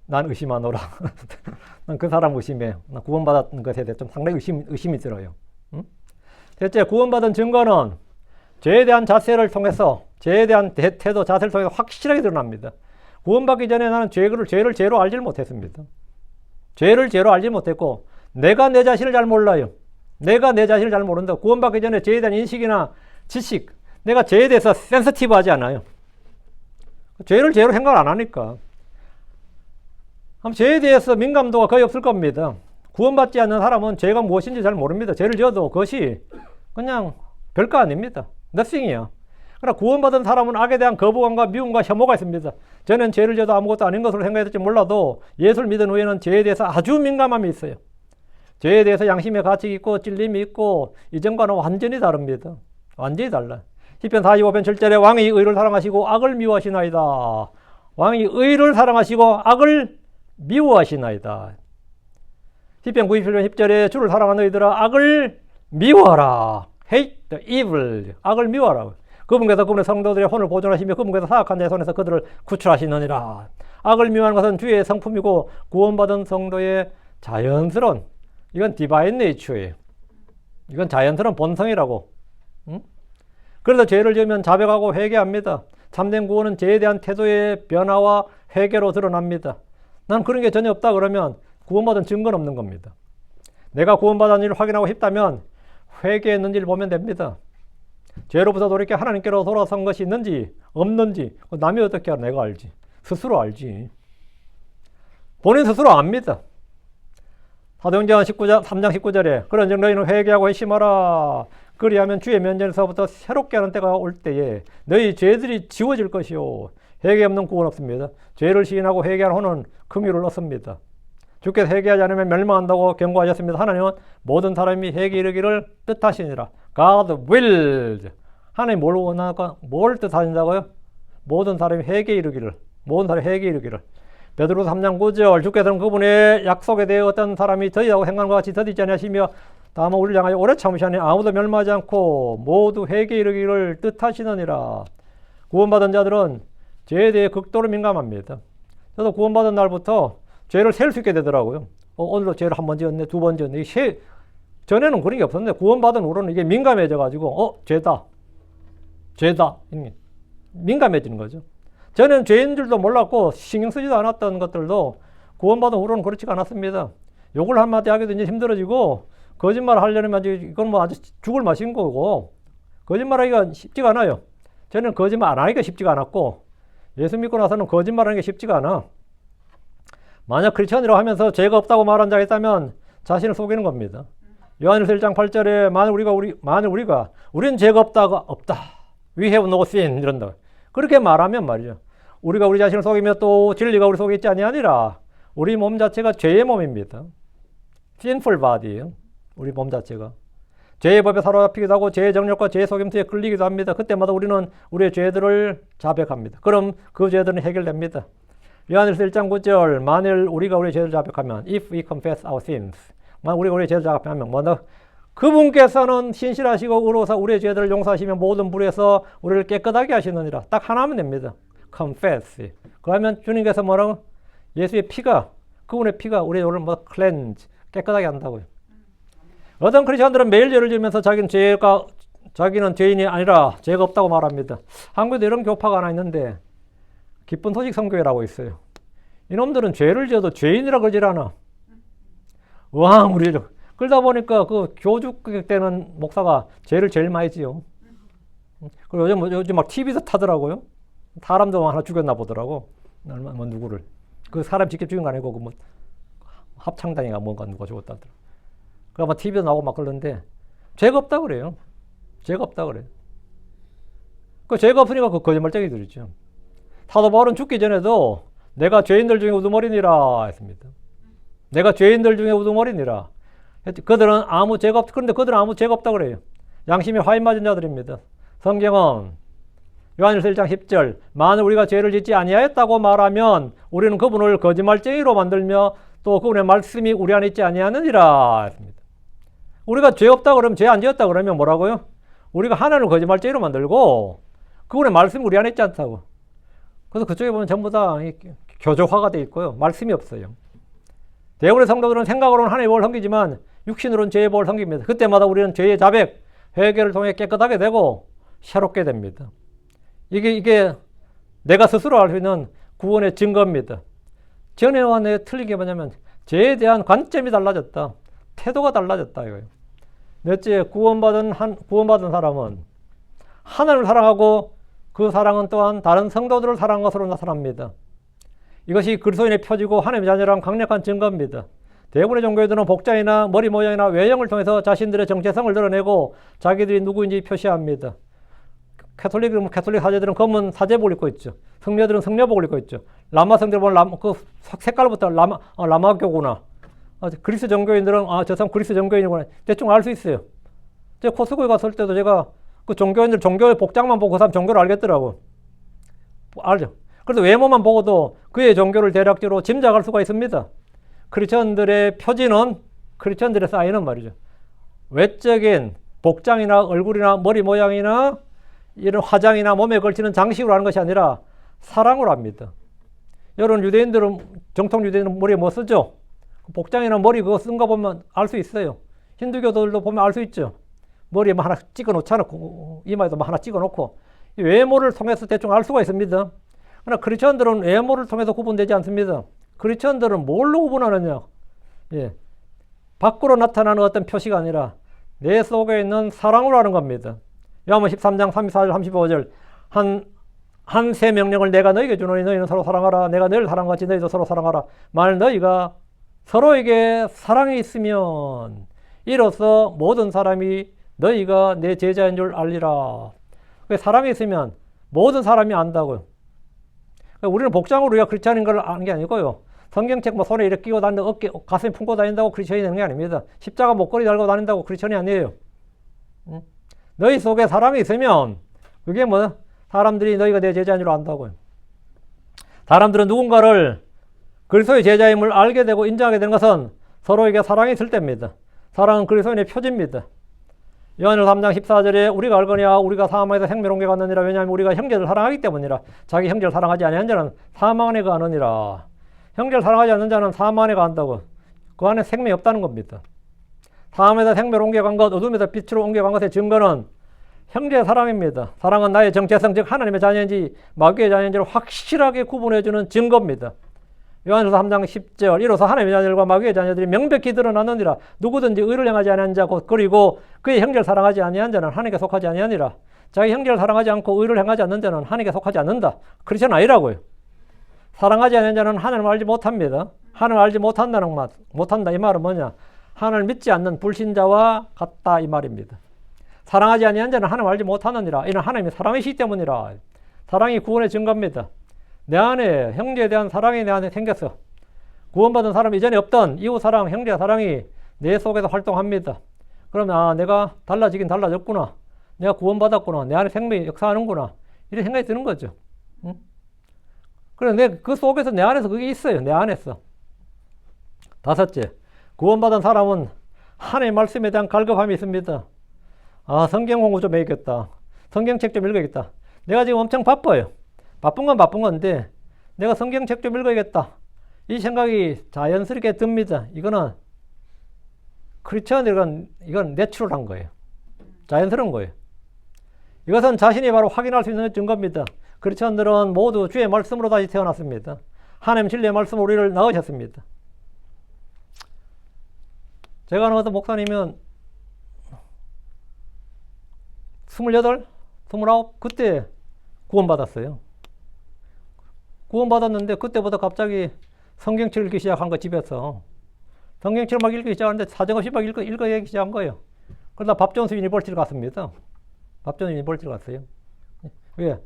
난 의심하노라. 난 그 사람 의심해. 난 구원받았던 것에 대해 좀 상당히 의심이 들어요. 응? 셋째, 구원받은 증거는 죄에 대한 자세를 통해서 죄에 대한 태도, 자세를 통해서 확실하게 드러납니다. 구원받기 전에 나는 죄를 죄로 알지 못했습니다. 죄를 죄로 알지 못했고 내가 내 자신을 잘 몰라요. 내가 내 자신을 잘 모른다. 구원받기 전에 죄에 대한 인식이나 지식, 내가 죄에 대해서 센서티브하지 않아요. 죄를 죄로 생각 안 하니까. 죄에 대해서 민감도가 거의 없을 겁니다. 구원받지 않는 사람은 죄가 무엇인지 잘 모릅니다. 죄를 지어도 그것이 그냥 별거 아닙니다. nothing이야. 그러나 구원받은 사람은 악에 대한 거부감과 미움과 혐오가 있습니다. 저는 죄를 지어도 아무것도 아닌 것으로 생각했을지 몰라도 예수를 믿은 후에는 죄에 대해서 아주 민감함이 있어요. 죄에 대해서 양심의 가치가 있고 찔림이 있고 이전과는 완전히 다릅니다. 완전히 달라. 시편 45편 7절에 왕이 의를 사랑하시고 악을 미워하시나이다. 왕이 의를 사랑하시고 악을 미워하시나이다. 시편 97편 10절에 주를 사랑하는 너희들아 악을 미워하라. hate the evil. 악을 미워하라. 그분께서 그분의 성도들의 혼을 보존하시며 그분께서 사악한 자의 손에서 그들을 구출하시느니라. 악을 미워하는 것은 주의 성품이고 구원받은 성도의 자연스러운, 이건 디바인 네이처예요. 이건 자연스러운 본성이라고. 응? 그래서 죄를 지으면 자백하고 회개합니다. 참된 구원은 죄에 대한 태도의 변화와 회개로 드러납니다. 난 그런 게 전혀 없다 그러면 구원받은 증거는 없는 겁니다. 내가 구원받은 일을 확인하고 싶다면 회개했는지를 보면 됩니다. 죄로부터 돌이켜 하나님께로 돌아선 것이 있는지 없는지 남이 어떻게 알아? 내가 알지. 스스로 알지. 본인 스스로 압니다. 사도행전 3장 19절에 그런즉 너희는 회개하고 회심하라. 그리하면 주의 면전에서부터 새롭게 하는 때가 올 때에 너희 죄들이 지워질 것이요. 회개 없는 구원 없습니다. 죄를 시인하고 회개하는 혼은 긍휼을 얻습니다. 주께서 회개하지 않으면 멸망한다고 경고하셨습니다. 하나님은 모든 사람이 회개 이르기를 뜻하시니라. God will. 하나님 뭘 원하까? 뭘 뜻하신다고요? 모든 사람이 회개 이르기를. 모든 사람이 회개 이르기를. 베드로서 3장 9절 주께서는 그분의 약속에 대해 어떤 사람이 더디하고 생각과 같이 더디지 아니하시며 다만 우리를 향하여 오래 참으시니 아무도 멸망하지 않고 모두 회개 이르기를 뜻하시느니라. 구원받은 자들은 죄에 대해 극도로 민감합니다. 저도 구원받은 날부터 죄를 셀 수 있게 되더라고요. 오늘도 죄를 한 번 지었네, 두 번 지었네. 전에는 그런 게 없었는데 구원받은 후로는 이게 민감해져가지고 죄다. 민감해지는 거죠. 전에는 죄인 줄도 몰랐고 신경 쓰지도 않았던 것들도 구원받은 후로는 그렇지가 않았습니다. 욕을 한마디 하기도 이제 힘들어지고 거짓말 하려면 이건 뭐 아주 죽을 맛인 거고 거짓말하기가 쉽지가 않아요. 저는 거짓말 안 하기가 쉽지가 않았고 예수 믿고 나서는 거짓말하는 게 쉽지가 않아. 만약 크리스천이라고 하면서 죄가 없다고 말한 자가 있다면 자신을 속이는 겁니다. 요한일서 1장 8절에 만일 우리가 우리는 죄가 없다. We have no sin 이런다. 그렇게 말하면 말이죠. 우리가 우리 자신을 속이며 또 진리가 우리 속에 있지 아니하니라. 우리 몸 자체가 죄의 몸입니다. sinful body예요. 우리 몸 자체가. 죄의 법에 사로잡히기도 하고 죄의 정욕과 죄의 속임수에 끌리기도 합니다. 그때마다 우리는 우리의 죄들을 자백합니다. 그럼 그 죄들은 해결됩니다. 요한일서 1장 9절 만일 우리가 우리의 죄를 자백하면 if we confess our sins 만일 우리가 우리의 죄를 자백하면 뭐다? 그분께서는 신실하시고 의로우사 우리의 죄들을 용서하시며 모든 불에서 우리를 깨끗하게 하시느니라. 딱 하나 하면 됩니다. confess. 그러면 주님께서 뭐라고? 예수의 피가 그분의 피가 우리의 죄를 cleanse 깨끗하게 한다고요. 어떤 크리스천들은 매일 죄를 지으면서 자기는 죄인이 아니라 죄가 없다고 말합니다. 한국에도 이런 교파가 하나 있는데 기쁜 소식 선교회라고 있어요. 이놈들은 죄를 지어도 죄인이라 그러질 않아. 우리를 그러다 보니까 그 교주격 되는 목사가 죄를 제일 많이 지요. 그리고 요즘 막 TV에서 타더라고요. 사람도 하나 죽였나 보더라고. 누구를. 그 사람 직접 죽인 거 아니고 그 합창단인가 뭔가 누가 죽었다더라. 그러니까 막 TV에서 나오고 막 그러는데 죄가 없다 그래요. 죄가 없다 그래요. 그 죄가 없으니까 그 거짓말쟁이들이죠. 사도 바울은 죽기 전에도 내가 죄인들 중에 우두머리니라 했습니다. 내가 죄인들 중에 우두머리니라. 그들은 아무 죄가 없다. 그런데 그들은 아무 죄가 없다 그래요. 양심이 화인 맞은 자들입니다. 성경은 요한일서 1장 10절 만일 우리가 죄를 짓지 아니하였다고 말하면 우리는 그분을 거짓말쟁이로 만들며 또 그분의 말씀이 우리 안에 있지 아니하느니라 했습니다. 우리가 죄 없다 그러면 죄 안 지었다 그러면 뭐라고요? 우리가 하나님을 거짓말쟁이로 만들고 그분의 말씀이 우리 안에 있지 않다고. 그래서 그쪽에 보면 전부 다 교조화가 되어 있고요. 말씀이 없어요. 대부분의 성도들은 생각으로는 하나님의 법을 섬기지만 육신으로는 죄의 법을 섬깁니다. 그때마다 우리는 죄의 자백, 회개를 통해 깨끗하게 되고 새롭게 됩니다. 이게 내가 스스로 알 수 있는 구원의 증거입니다. 전에와 내 틀린 게 뭐냐면 죄에 대한 관점이 달라졌다. 태도가 달라졌다 이거예요. 넷째, 구원받은 사람은 하나님을 사랑하고 그 사랑은 또한 다른 성도들을 사랑한 것으로 나타납니다. 이것이 그리스도인의 표지고 하나님의 자녀란 강력한 증거입니다. 대부분의 종교들은 복장이나 머리 모양이나 외형을 통해서 자신들의 정체성을 드러내고 자기들이 누구인지 표시합니다. 캐톨릭 사제들은 검은 사제복을 입고 있죠. 성녀들은 성녀복을 입고 있죠. 라마 성들 보면 그 색깔부터 라마교구나. 그리스 종교인들은 저 사람 그리스 종교인이구나. 대충 알 수 있어요. 제가 코스코에 갔을 때도 제가 그 종교인들 종교의 복장만 보고 그 사람 종교를 알겠더라고. 알죠. 그래서 외모만 보고도 그의 종교를 대략적으로 짐작할 수가 있습니다. 크리스천들의 표지는 크리스천들의 사인은 말이죠. 외적인 복장이나 얼굴이나 머리 모양이나 이런 화장이나 몸에 걸치는 장식으로 하는 것이 아니라 사랑으로 합니다. 여러분 유대인들은 정통 유대인은 머리에 뭐 쓰죠? 복장이나 머리 그거 쓴 거 보면 알 수 있어요. 힌두교들도 보면 알 수 있죠. 머리에 뭐 하나 찍어 놓고 이마에도 뭐 하나 찍어 놓고 외모를 통해서 대충 알 수가 있습니다. 그러나 크리스천들은 외모를 통해서 구분되지 않습니다. 크리스천들은 뭘로 구분하느냐? 예. 밖으로 나타나는 어떤 표시가 아니라 내 속에 있는 사랑으로 하는 겁니다. 요한복음 13장 34절 35절 한 새 명령을 내가 너희에게 주노니 너희는 서로 사랑하라. 내가 너희를 사랑같이 너희도 서로 사랑하라. 만일 너희가 서로에게 사랑이 있으면 이로써 모든 사람이 너희가 내 제자인 줄 알리라. 사랑이 있으면 모든 사람이 안다고요. 우리는 복장으로 우리가 크리스천인 걸 아는 게 아니고요. 성경책 뭐 손에 이렇게 끼고 다니는 어깨 가슴에 품고 다닌다고 크리스천이 되는 게 아닙니다. 십자가 목걸이 달고 다닌다고 크리스천이 아니에요. 너희 속에 사랑이 있으면 그게 뭐 사람들이 너희가 내 제자인 줄 안다고요. 사람들은 누군가를 그리스도의 제자임을 알게 되고 인정하게 되는 것은 서로에게 사랑이 있을 때입니다. 사랑은 그리스도인의 표지입니다. 요한일서 3장 14절에 우리가 알거니와 우리가 사망 안에서 생명 옮겨 갔느니라. 왜냐하면 우리가 형제를 사랑하기 때문이라. 자기 형제를 사랑하지 아니한 자는 사망 안에 가느니라. 형제를 사랑하지 않는 자는 사망 안에 간다고. 그 안에 생명이 없다는 겁니다. 사망에서 생명을 옮겨간 것, 어둠에서 빛으로 옮겨간 것의 증거는 형제의 사랑입니다. 사랑은 나의 정체성, 즉 하나님의 자녀인지 마귀의 자녀인지를 확실하게 구분해주는 증거입니다. 요한일서 3장 10절 이로써 하나님의 자녀들과 마귀의 자녀들이 명백히 드러나느니라. 누구든지 의를 행하지 아니한 자 곧 그리고 그의 형제를 사랑하지 아니한 자는 하나님께 속하지 아니하니라. 자기 형제를 사랑하지 않고 의를 행하지 않는 자는 하나님께 속하지 않는다. 크리스천 아니라고요. 사랑하지 않는 자는 하나님을 알지 못합니다. 하나님을 알지 못한다는 말, 못한다 이 말은 뭐냐? 하나님을 믿지 않는 불신자와 같다 이 말입니다. 사랑하지 아니한 자는 하나님을 알지 못하느니라. 이는 하나님이 사랑이시기 때문이라. 사랑이 구원의 증거입니다. 내 안에 형제에 대한 사랑이 내 안에 생겼어. 구원받은 사람 이전에 없던 이웃사랑, 형제 사랑이 내 속에서 활동합니다. 그러면 내가 달라지긴 달라졌구나. 내가 구원받았구나. 내 안에 생명이 역사하는구나. 이런 생각이 드는 거죠. 응? 그래, 그 속에서 내 안에서 그게 있어요. 내 안에서. 다섯째, 구원받은 사람은 하나님의 말씀에 대한 갈급함이 있습니다. 성경 공부 좀 해야겠다. 성경책 좀 읽어야겠다. 내가 지금 엄청 바빠요. 바쁜 건 바쁜 건데 내가 성경책 좀 읽어야겠다. 이 생각이 자연스럽게 듭니다. 이거는 크리스천들은 이건 내추럴한 거예요. 자연스러운 거예요. 이것은 자신이 바로 확인할 수 있는 증거입니다. 크리스천들은 모두 주의 말씀으로 다시 태어났습니다. 하나님 진리의 말씀으로 우리를 낳으셨습니다. 제가 아는 어떤 목사님은 28, 29 그때 구원받았어요. 구원받았는데 그때부터 갑자기 성경책 읽기 시작한 거 집에서. 성경책을 막 읽기 시작하는데 사정없이 막 읽기 시작한 거예요. 그러다 밥존스 유니버시티를 갔습니다. 밥존스 유니버시티를 갔어요. 왜?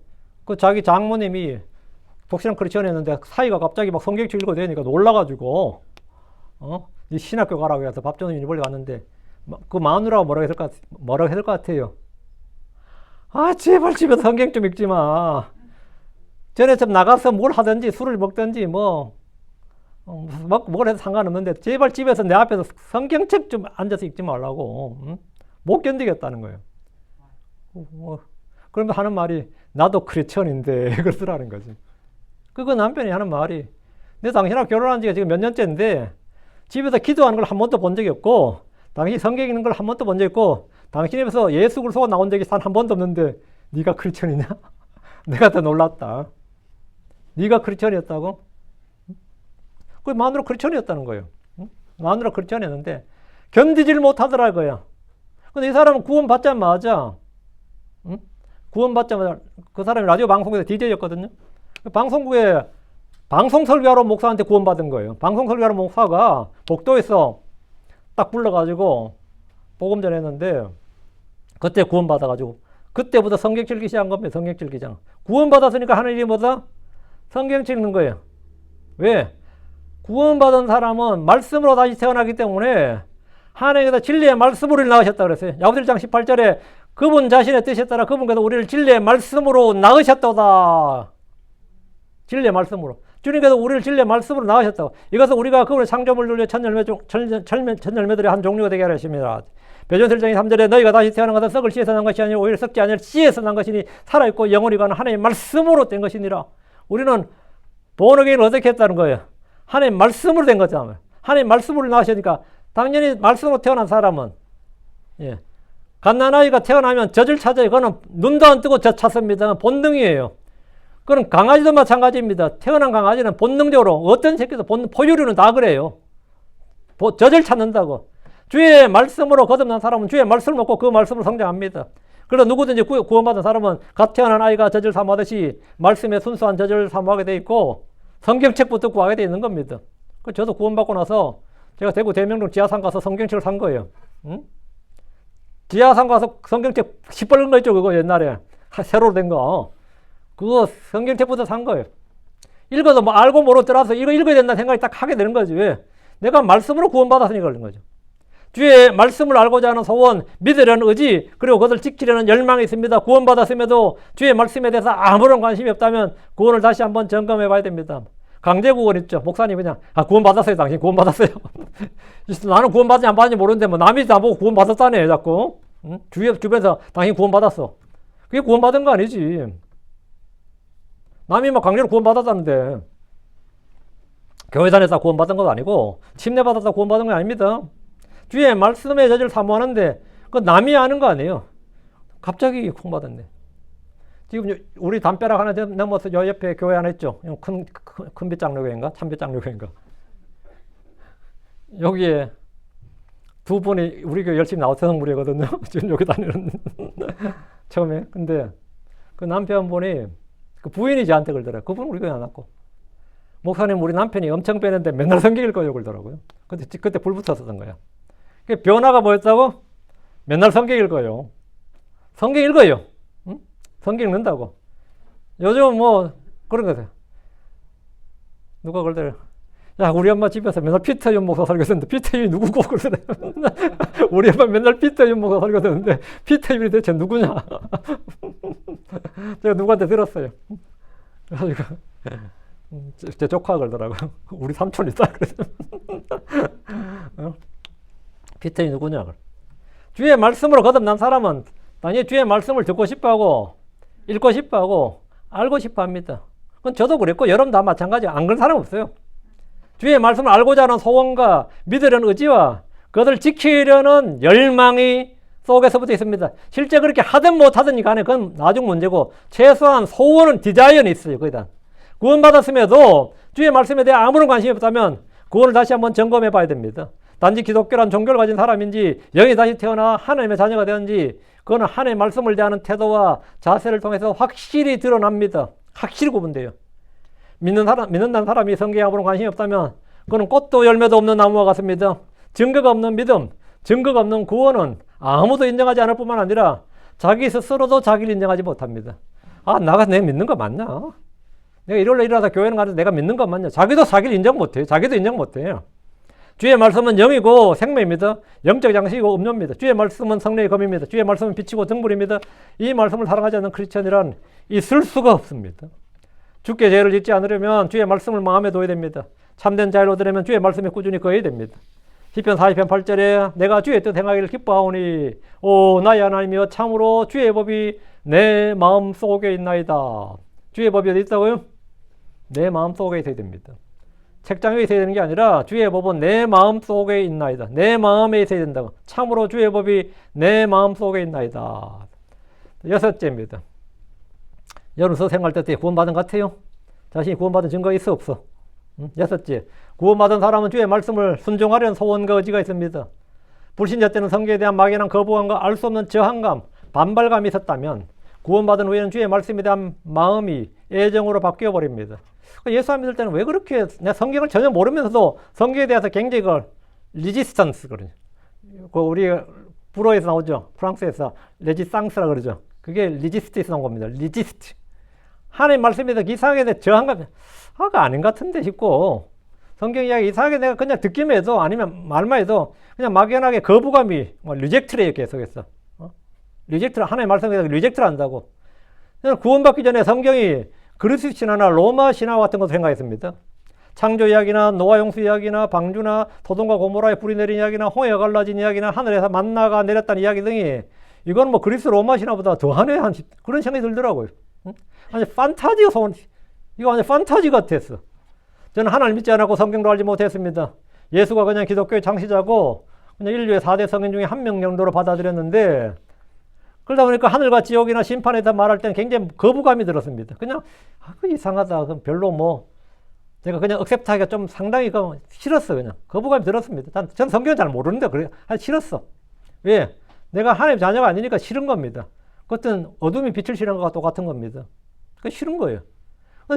그 자기 장모님이 독실한 크리스천이었는데 사이가 갑자기 막 성경책 읽어대니까 놀라가지고 이 신학교 가라고 해서 밥존스 유니버시티 갔는데 그 마누라가 뭐라고 했을 것 같아요. 제발 집에서 성경 좀 읽지 마. 전에 좀 나가서 뭘 하든지 술을 먹든지 뭘 해도 상관없는데 제발 집에서 내 앞에서 성경책 좀 앉아서 읽지 말라고. 응? 못 견디겠다는 거예요. 그러면 하는 말이 나도 크리스천인데 그러더라는 거지. 그거 남편이 하는 말이 내 당신하고 결혼한 지가 지금 몇 년째인데 집에서 기도하는 걸 한 번도 본 적이 없고 당신이 성경 읽는 걸 한 번도 본 적이 없고 당신 입에서 예수 그리스도가 나온 적이 한 번도 없는데 네가 크리스천이냐? 내가 더 놀랐다. 네가 크리스천이었다고? 그 마누라 크리스천이었다는 거예요. 마누라 크리스천이었는데 견디지를 못하더라고요. 근데 이 사람은 구원받자마자 구원받자마자 그 사람이 라디오 방송에서 DJ였거든요. 방송국에 방송 설교하러 목사한테 구원받은 거예요. 방송 설교하러 목사가 복도에서 딱 불러가지고 복음 전했는데 그때 구원받아가지고 그때부터 성경책 읽기 시작한 겁니다. 성경책 읽기 시작. 구원받았으니까 하는 일이 뭐다? 성경책 읽는 거예요. 왜? 구원받은 사람은 말씀으로 다시 태어나기 때문에 하나님께서 진리의 말씀으로 낳으셨다 그랬어요. 야고보서 1장 18절에 그분 자신의 뜻에 따라 그분께서 우리를 진리의 말씀으로 낳으셨도다. 진리의 말씀으로. 주님께서 우리를 진리의 말씀으로 낳으셨다고. 이것은 우리가 그분의 창조물 중에 천열매들의 한 종류가 되게 하십니다. 베드로전서 1장 3절에 너희가 다시 태어난 것은 썩을 씨에서 난 것이 아니라 오히려 썩지 아니라 씨에서 난 것이니 살아있고 영원히 가는 하나님의 말씀으로 된 것이니라. 우리는 본어게인을 어떻게 했다는 거예요? 하나님의 말씀으로 된 거잖아요. 하나님의 말씀으로 나으시니까 당연히 말씀으로 태어난 사람은 갓난아이가 태어나면 젖을 찾아요. 그거는 눈도 안 뜨고 젖 찾습니다. 본능이에요. 그건 강아지도 마찬가지입니다. 태어난 강아지는 본능적으로 어떤 새끼도 포유류는 다 그래요. 젖을 찾는다고. 주의 말씀으로 거듭난 사람은 주의 말씀을 먹고 그 말씀으로 성장합니다. 그래서 누구든지 구원받은 사람은 갓 태어난 아이가 젖을 사모하듯이 말씀에 순수한 젖을 사모하게 돼 있고 성경책부터 구하게 돼 있는 겁니다. 저도 구원받고 나서 제가 대구 대명동 지하상 가서 성경책을 산 거예요. 응? 지하상 가서 성경책 시뻘건 거 있죠, 그거 옛날에 새로 된 거. 그거 성경책부터 산 거예요. 읽어도 뭐 알고 모르고 떠나서 이거 읽어야 된다는 생각이 딱 하게 되는 거지. 왜? 내가 말씀으로 구원받았으니까 그런 거죠. 주의 말씀을 알고자 하는 소원, 믿으려는 의지, 그리고 그것을 지키려는 열망이 있습니다. 구원받았음에도 주의 말씀에 대해서 아무런 관심이 없다면 구원을 다시 한번 점검해 봐야 됩니다. 강제 구원 있죠. 목사님 그냥 구원받았어요. 당신 구원받았어요. 나는 구원받은지 안 받은지 모르는데 뭐 남이 나보고 구원받았다네 자꾸. 응? 주변에서 당신 구원받았어. 그게 구원받은 거 아니지. 남이 막 강제로 구원받았다는데 교회 다녔다 구원받은 것도 아니고 침례받았다 구원받은 거 아닙니다. 주의 말씀의 젖을 사모하는데 그건 남이 아는 거 아니에요. 갑자기 구원받았네. 지금 우리 담벼락 하나 넘어서 요 옆에 교회 하나 있죠. 큰 빛장로교회인가? 참빛장로교회인가? 여기에 두 분이 우리 교회 열심히 나온 성물이거든요. 지금 여기 다니는 처음에. 근데 그 남편분이 그 부인이 저한테 그러더라고요. 그분 우리 교회 안 왔고. 목사님 우리 남편이 엄청 빼는데 맨날 성경 읽어요 그러더라고요. 그때 불 붙었었던 거야. 변화가 뭐였다고? 맨날 성경 읽어요. 성경 읽어요. 응? 성경 읽는다고. 요즘 뭐 그런 거죠. 누가 그러더래요. 야 우리 엄마 집에서 맨날 피터윤 목사 설교했는데 피터윤이 누구고 그러더래요. 우리 엄마 맨날 피터윤 목사 설교했는데 피터윤이 대체 누구냐. 제가 누구한테 들었어요. 그래가지고 제 조카가 그러더라고요. 우리 삼촌 있다 그래서. 피터윤이 누구냐. 주의 말씀으로 거듭난 사람은 당연히 주의 말씀을 듣고 싶어하고 읽고 싶어하고 알고 싶어합니다. 그건 저도 그랬고 여러분 다 마찬가지예요. 안 그런 사람 없어요. 주의 말씀을 알고자 하는 소원과 믿으려는 의지와 그것을 지키려는 열망이 속에서부터 있습니다. 실제 그렇게 하든 못하든 간에 그건 나중 문제고 최소한 소원은 디자이어는 있어요. 거기다. 구원받았음에도 주의 말씀에 대해 아무런 관심이 없다면 구원을 다시 한번 점검해 봐야 됩니다. 단지 기독교란 종교를 가진 사람인지 영이 다시 태어나 하나님의 자녀가 되었는지 그거는 하나님의 말씀을 대하는 태도와 자세를 통해서 확실히 드러납니다. 확실히 구분돼요. 믿는다는 사람이 성경에 아무런 관심이 없다면 그거는 꽃도 열매도 없는 나무와 같습니다. 증거가 없는 믿음, 증거가 없는 구원은 아무도 인정하지 않을 뿐만 아니라 자기 스스로도 자기를 인정하지 못합니다. 아, 내가 믿는 거 맞냐? 내가 일요일에 일어나서 교회는 가는데 내가 믿는 거 맞냐? 자기도 자기를 인정 못해요. 자기도 인정 못해요. 주의 말씀은 영이고 생명입니다. 영적 양식이고 음료입니다. 주의 말씀은 성령의 검입니다. 주의 말씀은 빛이고 등불입니다. 이 말씀을 사랑하지 않는 크리스천이란 있을 수가 없습니다. 주께 죄를 짓지 않으려면 주의 말씀을 마음에 둬야 됩니다. 참된 자유를 얻으려면 주의 말씀에 꾸준히 거해야 됩니다. 시편 40편 8절에 내가 주의 뜻 행하기를 기뻐하오니 오 나의 하나님이여 참으로 주의 법이 내 마음 속에 있나이다. 주의 법이 어디 있다고요? 내 마음 속에 있어야 됩니다. 책장 위에 있어야 되는 게 아니라 주의 법은 내 마음 속에 있나이다. 내 마음에 있어야 된다고. 참으로 주의 법이 내 마음 속에 있나이다. 여섯째입니다. 여러분 수생활 때 구원받은 것 같아요? 자신이 구원받은 증거가 있어 없어? 여섯째, 구원받은 사람은 주의 말씀을 순종하려는 소원과 의지가 있습니다. 불신자 때는 성경에 대한 막연한 거부감과 알 수 없는 저항감, 반발감이 있었다면 구원받은 후에는 주의 말씀에 대한 마음이 애정으로 바뀌어 버립니다. 예수 안 믿을 때는 왜 그렇게 내가 성경을 전혀 모르면서도 성경에 대해서 굉장히 그 리지스턴스 그러죠. 그 우리 불어에서 나오죠. 프랑스에서 레지상스라 그러죠. 그게 리지스트에서 나온 겁니다. 리지스트. 하나님 말씀에 대해서 이상하게 대해 저항감, 아가 아닌 것 같은데 싶고 성경 이야기 이상하게 내가 그냥 듣기만 해도 아니면 말만 해도 그냥 막연하게 거부감이 리젝트래요. 계속해서 리젝트를 하나님 말씀에 대해서 리젝트를 한다고. 구원받기 전에 성경이 그리스 신화나 로마 신화 같은 것도 생각했습니다. 창조 이야기나 노아 용수 이야기나 방주나 소돔과 고모라에 불이 내린 이야기나 홍해가 갈라진 이야기나 하늘에서 만나가 내렸다는 이야기 등이 이건 뭐 그리스 로마 신화보다 더하네 한 그런 생각이 들더라고요. 아니 판타지가 이거 완전 판타지 같았어. 저는 하나님 믿지 않았고 성경도 알지 못했습니다. 예수가 그냥 기독교의 창시자고 그냥 인류의 4대 성인 중에 한 명 정도로 받아들였는데 그러다 보니까 하늘과 지옥이나 심판에 대해 말할 때는 굉장히 거부감이 들었습니다. 그냥 그 이상하다. 그럼 별로 뭐 제가 그냥 억셉트하기가 좀 상당히 싫었어. 그냥 거부감이 들었습니다. 전 성경은 잘 모르는데 그래 싫었어. 왜? 내가 하나님 자녀가 아니니까 싫은 겁니다. 그것은 어둠이 빛을 싫은 것과 똑같은 겁니다. 그 싫은 거예요.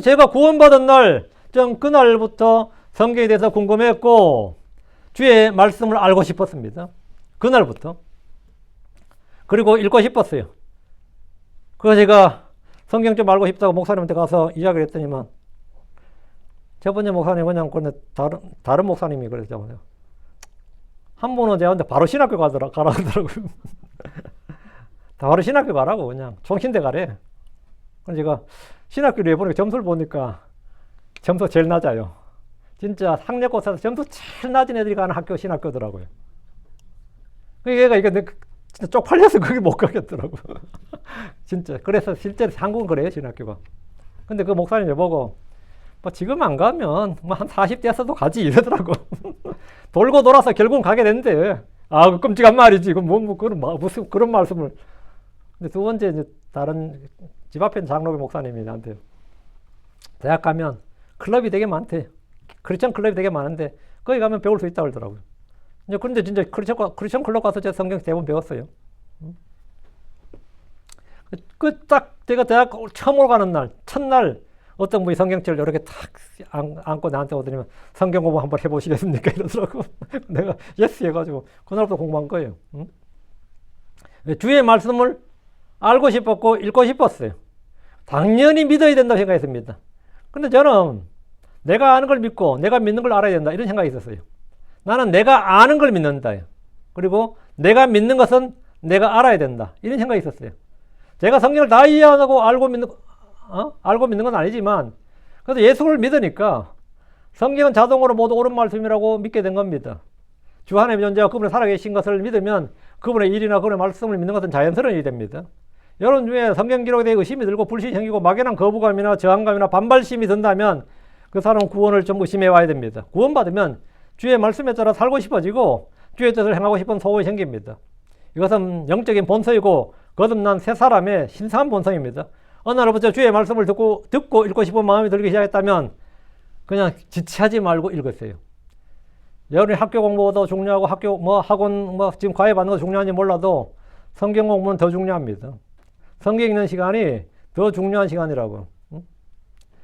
제가 구원받은 날, 전 그날부터 성경에 대해서 궁금했고 주의 말씀을 알고 싶었습니다. 그날부터. 그리고 읽고 싶었어요. 그래서 제가 성경 좀 알고 싶다고 목사님한테 가서 이야기를 했더니만 저번에 목사님 그냥 다른 목사님이 그랬잖아요. 한 분은 제가 바로 신학교 가라 하더라고요. 바로 신학교 가라고 그냥 총신대 가래. 그래서 제가 신학교를 해보니까 점수를 보니까 점수 제일 낮아요. 진짜 학력고사에서 점수 제일 낮은 애들이 가는 학교 신학교더라고요. 얘가 이거 진짜 쪽팔려서 거기 못 가겠더라고. 진짜. 그래서 실제로 한국은 그래요, 신학교가. 근데 그 목사님 보고 뭐 지금 안 가면 뭐 한 40대에서도 가지 이러더라고. 돌고 돌아서 결국은 가게 된대. 아, 끔찍한 말이지. 이건 무슨 그런 말씀을. 근데 두 번째 이제 다른 집 앞에 있는 장로교 목사님이 나한테 대학 가면 클럽이 되게 많대. 크리스천 클럽이 되게 많은데 거기 가면 배울 수 있다고 그러더라고요. 그런데 진짜 크리스천 클럽 가서 제가 성경 대본 배웠어요. 딱 제가 대학 처음 가는 날, 첫날 어떤 분이 성경책을 이렇게 탁 안고 나한테 오더니만 성경 공부 한번 해보시겠습니까? 이러더라고. 내가 예스 해가지고 그날부터 공부한 거예요. 주의 말씀을 알고 싶었고 읽고 싶었어요. 당연히 믿어야 된다고 생각했습니다. 근데 저는 내가 아는 걸 믿고 내가 믿는 걸 알아야 된다 이런 생각이 있었어요. 나는 내가 아는 걸 믿는다. 그리고 내가 믿는 것은 내가 알아야 된다. 이런 생각이 있었어요. 제가 성경을 다 이해하고 알고 믿는 건 아니지만 그래도 예수를 믿으니까 성경은 자동으로 모두 옳은 말씀이라고 믿게 된 겁니다. 주 하나님의 존재와 그분의 살아계신 것을 믿으면 그분의 일이나 그분의 말씀을 믿는 것은 자연스러운 일이 됩니다. 여러분 중에 성경 기록에 대해 의심이 들고 불신이 생기고 막연한 거부감이나 저항감이나 반발심이 든다면 그 사람은 구원을 좀 의심해 와야 됩니다. 구원받으면 주의 말씀에 따라 살고 싶어지고 주의 뜻을 행하고 싶은 소원이 생깁니다. 이것은 영적인 본성이고 거듭난 새 사람의 신성한 본성입니다. 어느 날부터 주의 말씀을 듣고 읽고 싶은 마음이 들기 시작했다면 그냥 지체하지 말고 읽으세요. 여러분이 학교 공부도 중요하고 학원 지금 과외 받는 것도 중요한지 몰라도 성경 공부는 더 중요합니다. 성경 읽는 시간이 더 중요한 시간이라고.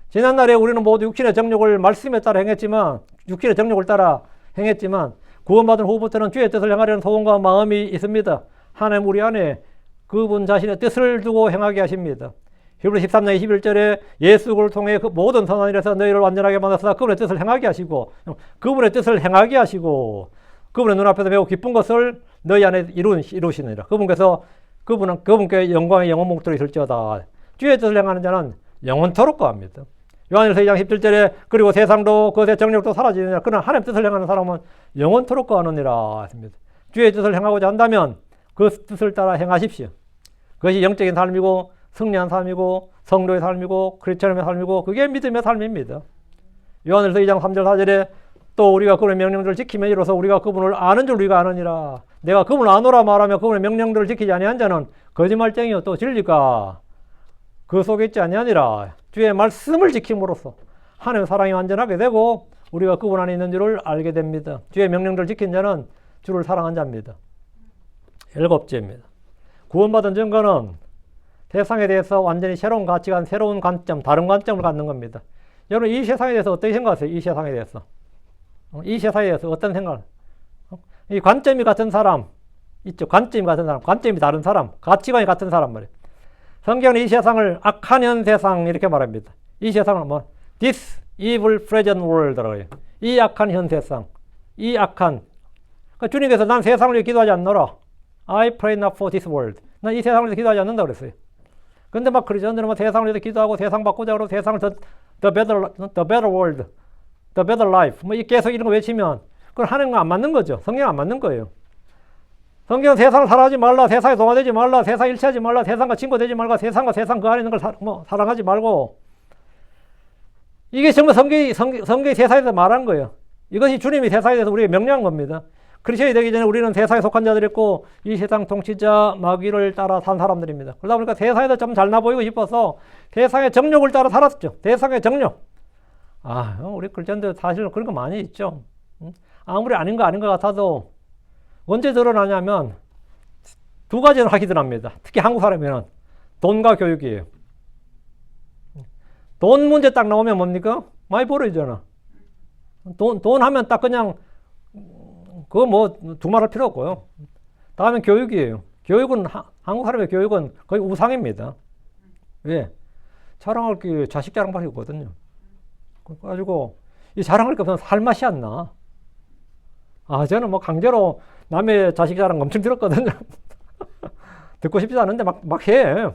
지난날에 우리는 모두 육신의 정욕을 말씀에 따라 행했지만 육신의 정욕을 따라 행했지만 구원받은 후부터는 주의 뜻을 행하려는 소원과 마음이 있습니다. 하나님 우리 안에 그분 자신의 뜻을 두고 행하게 하십니다. 히브리 13장 21절에 예수를 통해 그 모든 선한 일에서 너희를 완전하게 만들어서 그분의 뜻을 행하게 하시고 그분의 뜻을 행하게 하시고 그분의 눈앞에서 매우 기쁜 것을 너희 안에 이루시느니라. 그분께 영광의 영원 목도로 있을지어다. 주의 뜻을 행하는 자는 영원토록 거합니다. 요한일서 2장 17절에 그리고 세상도 그것의 정력도 사라지느니라. 그러나 하나님 뜻을 행하는 사람은 영원토록 거하느니라 했습니다. 주의 뜻을 행하고자 한다면 그 뜻을 따라 행하십시오. 그것이 영적인 삶이고 승리한 삶이고 성도의 삶이고 크리스천의 삶이고 그게 믿음의 삶입니다. 요한일서 2장 3절 4절에 또 우리가 그분의 명령들을 지키며 이로써 우리가 그분을 아는 줄 우리가 아느니라. 내가 그분을 아노라 말하며 그분의 명령들을 지키지 아니한 자는 거짓말쟁이요 또 진리가 그 속에 있지 아니하니라. 주의 말씀을 지킴으로써 하나님의 사랑이 완전하게 되고 우리가 그분 안에 있는 줄을 알게 됩니다. 주의 명령들을 지킨 자는 주를 사랑한 자입니다. 7째입니다. 구원받은 증거는 세상에 대해서 완전히 새로운 가치관, 새로운 관점, 다른 관점을 갖는 겁니다. 여러분 이 세상에 대해서 어떻게 생각하세요? 이 세상에 대해서. 이 세상에 대해서 어떤 생각? 이 관점이 같은 사람 있죠. 관점이 같은 사람, 관점이 다른 사람, 가치관이 같은 사람 말이에요. 성경은 이 세상을 악한 현 세상 이렇게 말합니다. 이 세상을 this evil present world라고 해요. 이 악한 현 세상, 이 악한. 그러니까 주님께서 난 세상을 위해 기도하지 않노라. I pray not for this world. 난 이 세상을 위해 기도하지 않는다 그랬어요. 근데 막 크리스천들은 뭐 세상을 위해서 기도하고 세상 바꾸자 그러고 세상을 the better world, the better life 뭐 계속 이런 거 외치면 그건 하나님과 안 맞는 거죠. 성경 안 맞는 거예요. 성경은 세상을 사랑하지 말라, 세상에 동화되지 말라, 세상 일치하지 말라, 세상과 친구 되지 말라, 세상과 세상 그 안에 있는 걸 사랑하지 말고, 이게 정말 성경이 세상에 대해서 말한 거예요. 이것이 주님이 세상에 대해서 우리에게 명령한 겁니다. 크리스천이 되기 전에 우리는 세상에 속한 자들이었고 이 세상 통치자 마귀를 따라 산 사람들입니다. 그러다 보니까 세상에서 좀 잘나 보이고 싶어서 세상의 정욕을 따라 살았죠. 세상의 정욕. 우리 크리스천들 사실은 그런 거 많이 있죠. 아무리 아닌 것 같아도 언제 드러나냐면 두 가지는 하기 드러납니다. 특히 한국 사람이면 돈과 교육이에요. 돈 문제 딱 나오면 뭡니까? 많이 벌어지잖아. 돈 하면 딱 그냥 그거 뭐 두말할 필요 없고요. 다음엔 교육이에요. 교육은 한국 사람의 교육은 거의 우상입니다. 왜? 자랑할 게 자식 자랑밖에 없거든요. 그래가지고 이 자랑할 게 없으면 살 맛이 안 나. 저는 뭐 강제로 남의 자식 자랑 엄청 들었거든요. 듣고 싶지 않은데 막 해.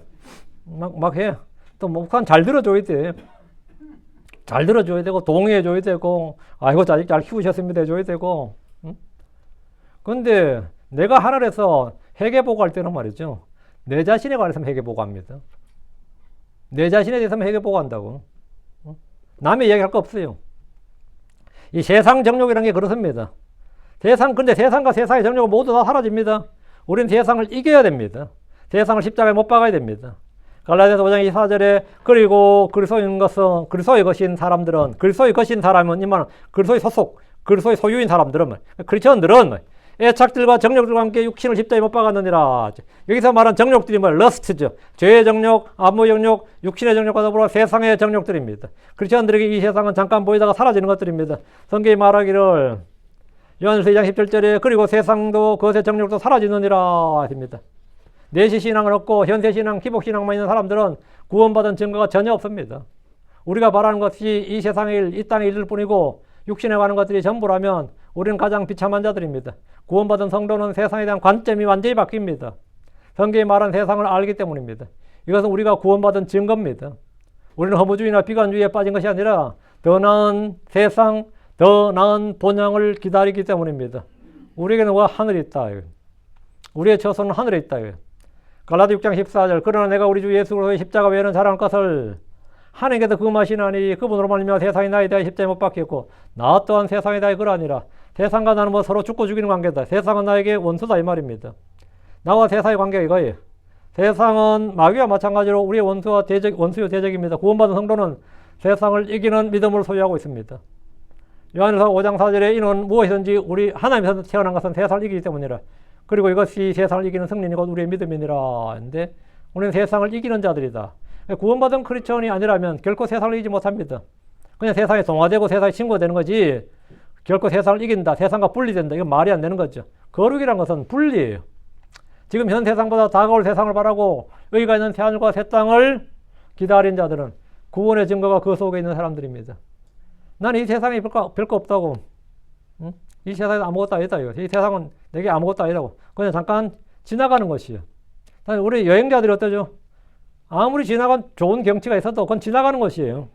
막 해. 또 목한 잘 들어줘야 돼. 잘 들어줘야 되고 동의해줘야 되고 아이고 자식 잘 키우셨습니다 해줘야 되고. 근데 내가 하늘에서 회개보고할 때는 말이죠. 내 자신에 관해서 회개보고합니다. 내 자신에 대해서만 회개보고한다고. 남의 이야기할 거 없어요. 이 세상 정욕이라는 게 그렇습니다. 근데 세상과 세상의 정욕은 모두 다 사라집니다. 우리는 세상을 이겨야 됩니다. 세상을 십자가에 못 박아야 됩니다. 갈라디아서 5장 24절에 그리고 그리스도인 것은 그리스도의 것인 사람들은 그리스도의 것인 사람은 이만 그리스도의 소속 그리스도의 소유인 사람들은 크리스천들은 애착들과 정욕들과 함께 육신을 십자가에 못 박았느니라. 여기서 말한 정욕들이 러스트죠. 죄의 정욕, 안목의 정욕, 육신의 정욕과 더불어 세상의 정욕들입니다. 크리스천들에게 이 세상은 잠깐 보이다가 사라지는 것들입니다. 성경이 말하기를 요한일서 2장 17절에 그리고 세상도 그것의 정욕도 사라지느니라 합니다. 내시 신앙을 얻고 현세 신앙, 기복 신앙만 있는 사람들은 구원받은 증거가 전혀 없습니다. 우리가 바라는 것이 이 세상의 일, 이 땅의 일일 뿐이고 육신에 관한 것들이 전부라면 우리는 가장 비참한 자들입니다. 구원받은 성도는 세상에 대한 관점이 완전히 바뀝니다. 성경이 말한 세상을 알기 때문입니다. 이것은 우리가 구원받은 증거입니다. 우리는 허무주의나 비관주의에 빠진 것이 아니라 더 나은 세상, 더 나은 본향을 기다리기 때문입니다. 우리에게는 하늘이 있다. 우리의 처소는 하늘에 있다. 갈라디 6장 14절 그러나 내가 우리 주 예수 그리스도의 십자가 외에는 잘하는 것을 하나님께서 금하시나니 그분으로 말미암아 세상이 나에 대하여 십자가에 못 박혔고 나 또한 세상에 대하여 그러하니라. 세상과 나는 뭐 서로 죽고 죽이는 관계다. 세상은 나에게 원수다 이 말입니다. 나와 세상의 관계가 이거예요. 세상은 마귀와 마찬가지로 우리의 원수요 대적입니다. 구원받은 성도는 세상을 이기는 믿음을 소유하고 있습니다. 요한일서 5장 4절에 이는 무엇이든지 우리 하나님에서 태어난 것은 세상을 이기기 때문이라. 그리고 이것이 세상을 이기는 승리니 곧 우리의 믿음이니라. 근데 우리는 세상을 이기는 자들이다. 구원받은 크리스천이 아니라면 결코 세상을 이기지 못합니다. 그냥 세상에 동화되고 세상에 친구가 되는 거지 결코 세상을 이긴다, 세상과 분리된다, 이건 말이 안 되는 거죠. 거룩이란 것은 분리예요. 지금 현 세상보다 다가올 세상을 바라고 의가 있는 새하늘과 새 땅을 기다린 자들은 구원의 증거가 그 속에 있는 사람들입니다. 나는 이 세상에 별거 없다고. 이 세상에 아무것도 아니다. 이 세상은 내게 아무것도 아니라고. 그냥 잠깐 지나가는 것이에요. 우리 여행자들이 어떠죠? 아무리 지나간 좋은 경치가 있어도 그건 지나가는 것이에요.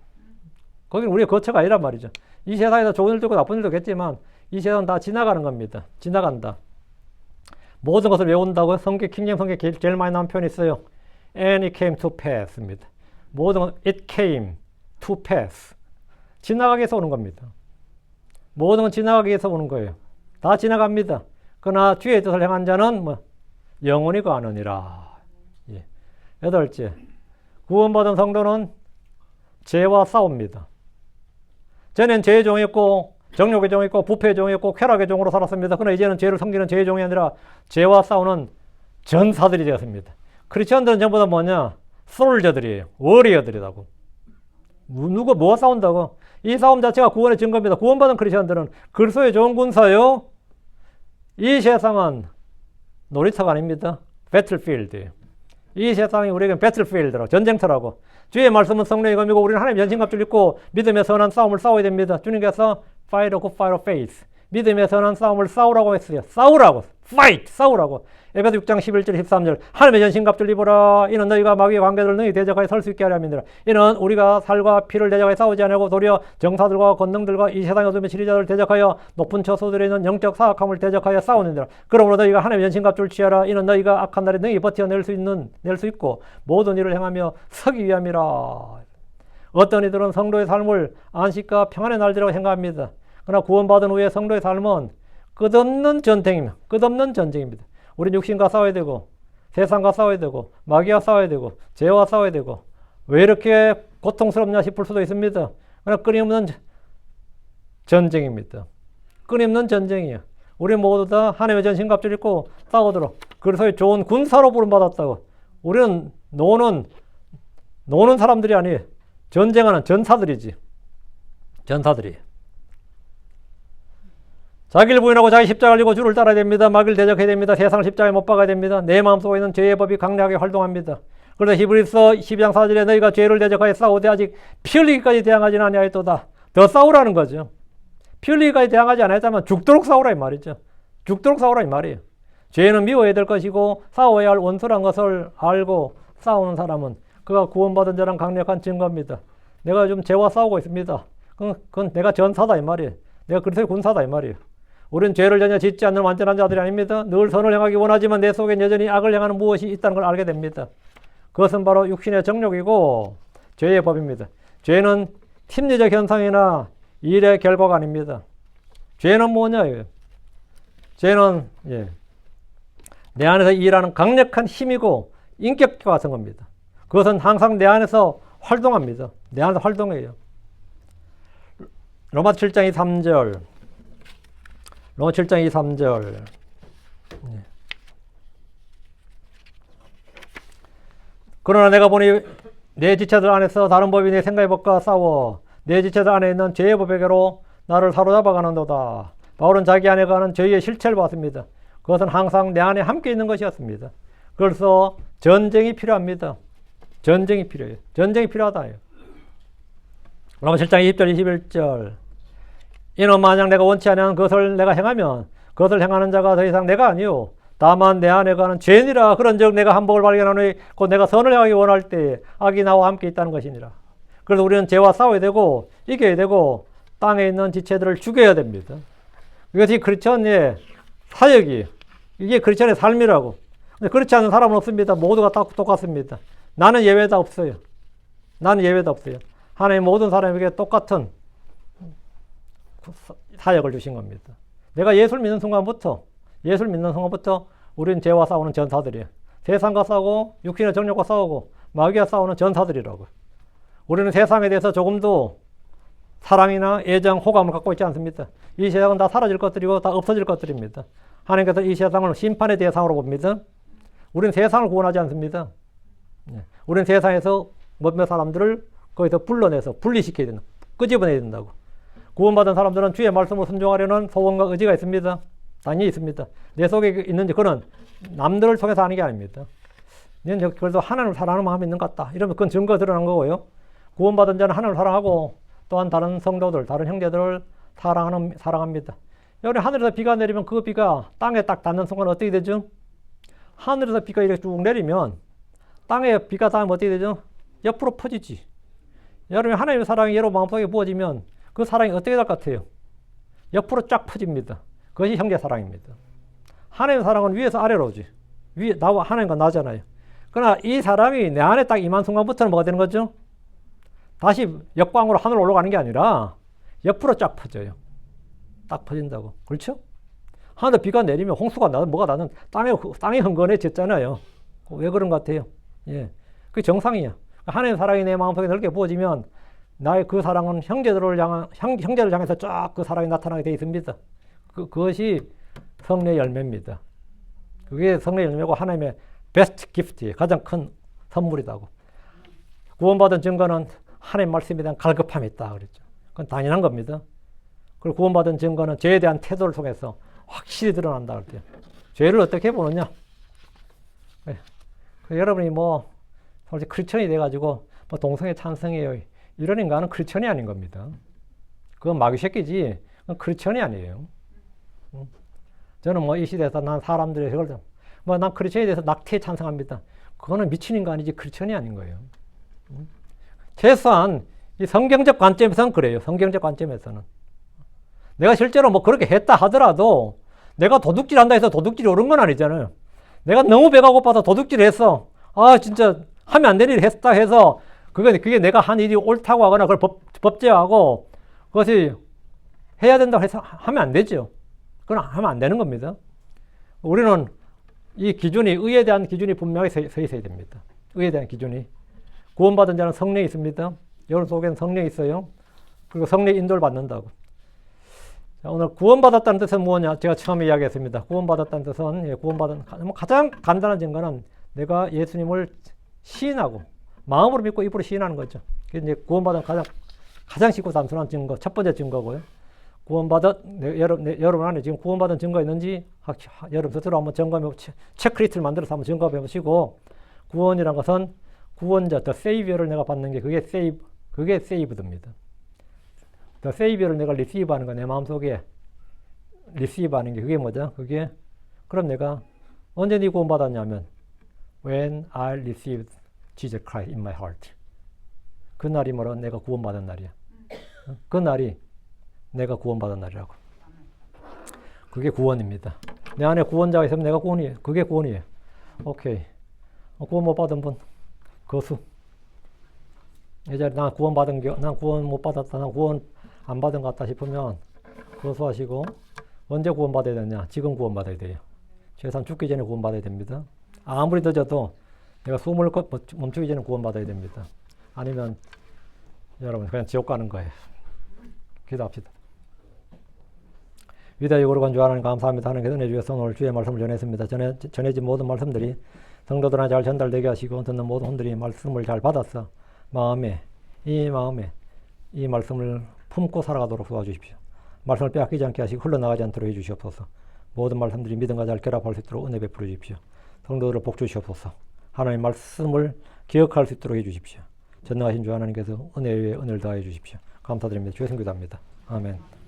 거기는 우리의 거처가 아니란 말이죠. 이 세상에서 좋은 일도 있고 나쁜 일도 있겠지만 이 세상은 다 지나가는 겁니다. 지나간다. 모든 것을 외운다고 킹제임 성경에 제일 많이 나온 표현이 있어요. And it came to pass입니다. 모든 것 it came to pass. 지나가기 위해서 오는 겁니다. 모든 건 지나가기 위해서 오는 거예요. 다 지나갑니다. 그러나 주의 뜻을 행한 자는 영원히 거하느니라. 여덟째, 구원받은 성도는 죄와 싸웁니다. 전엔 죄의 종이었고 정욕의 종이었고 부패의 종이었고 쾌락의 종으로 살았습니다. 그러나 이제는 죄를 섬기는 죄의 종이 아니라 죄와 싸우는 전사들이 되었습니다. 크리스천들은 전부 다 뭐냐? 솔저들이에요. 워리어들이라고. 뭐가 싸운다고? 이 싸움 자체가 구원의 증거입니다. 구원받은 크리스천들은 그리스도의 좋은 군사요. 이 세상은 놀이터가 아닙니다. 배틀필드예요. 이 세상이 우리에겐 배틀필드라고, 전쟁터라고. 주의 말씀은 성령의 검이고 우리는 하나님의 전신갑주를 입고 믿음의 선한 싸움을 싸워야 됩니다. 주님께서 fight a good fight of faith. 믿음에 선한 싸움을 싸우라고 했어요. 싸우라고. fight! 싸우라고. 에베소 6장 11절 13절 하나님의 전신갑주를 입어라. 이는 너희가 마귀의 관계들을 너희 대적하여 설 수 있게 하려 함이니라. 이는 우리가 살과 피를 대적하여 싸우지 아니하고 도리어 정사들과 권능들과 이 세상의 어둠의 지리자들을 대적하여 높은 처소들에 있는 영적 사악함을 대적하여 싸우느니라. 그러므로 너희가 하나님의 전신갑주를 취하라. 이는 너희가 악한 날에 너희 버텨낼 수 있고 모든 일을 행하며 서기 위함이라. 어떤 이들은 성도의 삶을 안식과 평안의 날이라고 생각합니다. 그러나 구원받은 후에 성도의 삶은 끝없는 전쟁입니다. 끝없는 전쟁입니다. 우리는 육신과 싸워야 되고 세상과 싸워야 되고 마귀와 싸워야 되고 죄와 싸워야 되고 왜 이렇게 고통스럽냐 싶을 수도 있습니다. 그러나 끊임없는 전쟁입니다. 끊임없는 전쟁이에요. 우리 모두 다 하나님의 전신갑주를 입고 싸우도록. 그래서 좋은 군사로 부름받았다고. 우리는 노는 사람들이 아니에요. 전쟁하는 전사들이지. 전사들이. 자기를 부인하고 자기 십자가를 지고 주를 따라야 됩니다. 마귀를 대적해야 됩니다. 세상을 십자가에 못 박아야 됩니다. 내 마음속에 있는 죄의 법이 강력하게 활동합니다. 그래서 히브리서 12장 4절에 너희가 죄를 대적하여 싸우되 아직 피 흘리기까지 대항하지는 아니하였도다. 더 싸우라는 거죠. 피 흘리기까지 대항하지 않았다면 죽도록 싸우라 이 말이죠. 죽도록 싸우라 이 말이에요. 죄는 미워야 될 것이고 싸워야 할 원수란 것을 알고 싸우는 사람은 그가 구원받은 자랑 강력한 증거입니다. 내가 좀 죄와 싸우고 있습니다. 그건 내가 전사다 이 말이에요. 내가 그래서 군사다 이 말이에요. 우리는 죄를 전혀 짓지 않는 완전한 자들이 아닙니다. 늘 선을 행하기 원하지만 내 속에 여전히 악을 행하는 무엇이 있다는 걸 알게 됩니다. 그것은 바로 육신의 정욕이고 죄의 법입니다. 죄는 심리적 현상이나 일의 결과가 아닙니다. 죄는 뭐냐? 죄는 내 안에서 일하는 강력한 힘이고 인격과 같은 겁니다. 그것은 항상 내 안에서 활동합니다. 내 안에서 활동해요. 로마 7장 3절 로마 7장 3절 그러나 내가 보니 내 지체들 안에서 다른 법이 내 생각의 법과 싸워 내 지체들 안에 있는 죄의 법에게로 나를 사로잡아 가는도다. 바울은 자기 안에 가는 죄의 실체를 봤습니다. 그것은 항상 내 안에 함께 있는 것이었습니다. 그래서 전쟁이 필요합니다. 전쟁이 필요해요. 전쟁이 필요하다. 로마 7장 20절 21절 이는 만약 내가 원치 않은 그것을 내가 행하면 그것을 행하는 자가 더 이상 내가 아니요 다만 내 안에 가는 죄니라. 그런즉 내가 한복을 발견하노니 곧 내가 선을 행하기 원할 때 악이 나와 함께 있다는 것이니라. 그래서 우리는 죄와 싸워야 되고 이겨야 되고 땅에 있는 지체들을 죽여야 됩니다. 이것이 크리스천의 사역이 이게 크리스천의 삶이라고. 근데 그렇지 않은 사람은 없습니다. 모두가 다 똑같습니다. 나는 예외다 없어요. 나는 예외다 없어요. 하나님 모든 사람에게 똑같은 사역을 주신 겁니다. 내가 예수를 믿는 순간부터 우리는 죄와 싸우는 전사들이에요. 세상과 싸우고 육신의 정욕과 싸우고 마귀와 싸우는 전사들이라고요. 우리는 세상에 대해서 조금도 사랑이나 애정, 호감을 갖고 있지 않습니다. 이 세상은 다 사라질 것들이고 다 없어질 것들입니다. 하나님께서 이 세상을 심판의 대상으로 봅니다. 우리는 세상을 구원하지 않습니다. 우리는 세상에서 몇몇 사람들을 거기서 불러내서 분리시켜야 된다. 끄집어내야 된다고. 구원받은 사람들은 주의 말씀을 순종하려는 소원과 의지가 있습니다. 당연히 있습니다. 내 속에 있는지 그는 남들을 통해서 하는 게 아닙니다. 너는 그래도 하나님을 사랑하는 마음이 있는 것 같다. 이러면 그건 증거가 드러난 거고요. 구원받은 자는 하나님을 사랑하고 또한 다른 성도들, 다른 형제들을 사랑합니다. 여기 하늘에서 비가 내리면 그 비가 땅에 딱 닿는 순간 어떻게 되죠? 하늘에서 비가 이렇게 쭉 내리면 땅에 비가 닿으면 어떻게 되죠? 옆으로 퍼지지. 여러분 하나님의 사랑이 여러분 마음속에 부어지면 그 사랑이 어떻게 될 것 같아요? 옆으로 쫙 퍼집니다. 그것이 형제 사랑입니다. 하나님의 사랑은 위에서 아래로 오지. 나와 하나님과 나잖아요. 그러나 이 사랑이 내 안에 딱 임한 순간부터는 뭐가 되는 거죠? 다시 역광으로 하늘로 올라가는 게 아니라 옆으로 쫙 퍼져요. 딱 퍼진다고. 그렇죠? 하늘에 비가 내리면 홍수가 나든 뭐가 나든 땅이 흥건해졌잖아요. 왜 그런 것 같아요? 예. 그게 정상이에요. 하나님의 사랑이 내 마음속에 넓게 부어지면 나의 그 사랑은 형제를 향해서 쫙 그 사랑이 나타나게 되어 있습니다. 그것이 성례의 열매입니다. 그게 성례의 열매고 하나님의 베스트 기프트예요. 가장 큰 선물이다고. 구원받은 증거는 하나님 말씀에 대한 갈급함이 있다 그랬죠. 그건 당연한 겁니다. 그리고 구원받은 증거는 죄에 대한 태도를 통해서 확실히 드러난다 그랬죠. 죄를 어떻게 보느냐? 여러분이 솔직히 크리스천이 돼가지고 동성애 찬성해요. 이런 인간은 크리스천이 아닌 겁니다. 그건 마귀 새끼지. 그건 크리스천이 아니에요. 저는 뭐 이 시대에서 난 사람들의 그걸 난 크리스천에 대해서 낙태에 찬성합니다. 그거는 미친 인간이지 크리스천이 아닌 거예요. 최소한 이 성경적 관점에서는 그래요. 성경적 관점에서는. 내가 실제로 뭐 그렇게 했다 하더라도 내가 도둑질 한다 해서 도둑질이 옳은 건 아니잖아요. 내가 너무 배가 고파서 도둑질을 했어. 아, 진짜 하면 안 될 일을 했다 해서 그게 내가 한 일이 옳다고 하거나 그걸 법제화하고 그것이 해야 된다고 해서 하면 안 되죠. 그건 하면 안 되는 겁니다. 우리는 이 기준이, 의에 대한 기준이 분명하게 서 있어야 됩니다. 의에 대한 기준이. 구원받은 자는 성령이 있습니다. 여러분 속에는 성령이 있어요. 그리고 성령의 인도를 받는다고. 자, 오늘 구원받았다는 뜻은 뭐냐? 제가 처음에 이야기했습니다. 구원받았다는 뜻은, 가장 간단한 증거는 내가 예수님을 시인하고, 마음으로 믿고 입으로 시인하는 거죠. 그게 이제 구원받은 가장 쉽고 단순한 증거, 첫 번째 증거고요. 여러분 안에 지금 구원받은 증거 있는지 여러분 스스로 한번 점검해 체크리스트를 만들어서 한번 점검해 보시고, 구원이라는 것은 구원자, the Savior를 내가 받는 게 그게 saved입니다. the Savior를 내가 receive 하는 거, 내 마음속에 receive 하는 게 그게 뭐죠? 그럼 내가 언제 네 구원받았냐면 when I received Jesus Christ in my heart. 그 날이 뭐라? 내가 구원받은 날이야. 그 날이 내가 구원받은 날이라고. 그게 구원입니다. 내 안에 구원자가 있으면 내가 구원이에요. 그게 구원이에요. 오케이. 구원 못 받은 분, 거수. 예전에 난 구원 못 받았다, 난 구원 안 받은 것 같다 싶으면 거수하시고, 언제 구원 받아야 되냐? 지금 구원 받아야 돼요. 최소한 죽기 전에 구원 받아야 됩니다. 아무리 늦어도 내가 숨을 멈추기 전에 구원 받아야 됩니다. 아니면 여러분 그냥 지옥 가는 거예요. 기도합시다. 위대하고 거룩한 주 하나님 감사합니다. 하나님께서 은혜 주셔서 오늘 주의 말씀을 전했습니다. 전해진 모든 말씀들이 성도들한테 잘 전달되게 하시고 듣는 모든 분들이 말씀을 잘 받아서 이 말씀을 품고 살아가도록 도와주십시오. 말씀을 빼앗기지 않게 하시고 흘러나가지 않도록 해주시옵소서. 모든 말씀들이 믿음과 잘 결합할 수 있도록 은혜 베풀어 주십시오. 성도들을 복 주시옵소서. 하나님 말씀을 기억할 수 있도록 해주십시오. 전능하신 주 하나님께서 은혜 위에 은혜를 더하여 주십시오. 감사드립니다. 주의 성기도합니다. 아멘.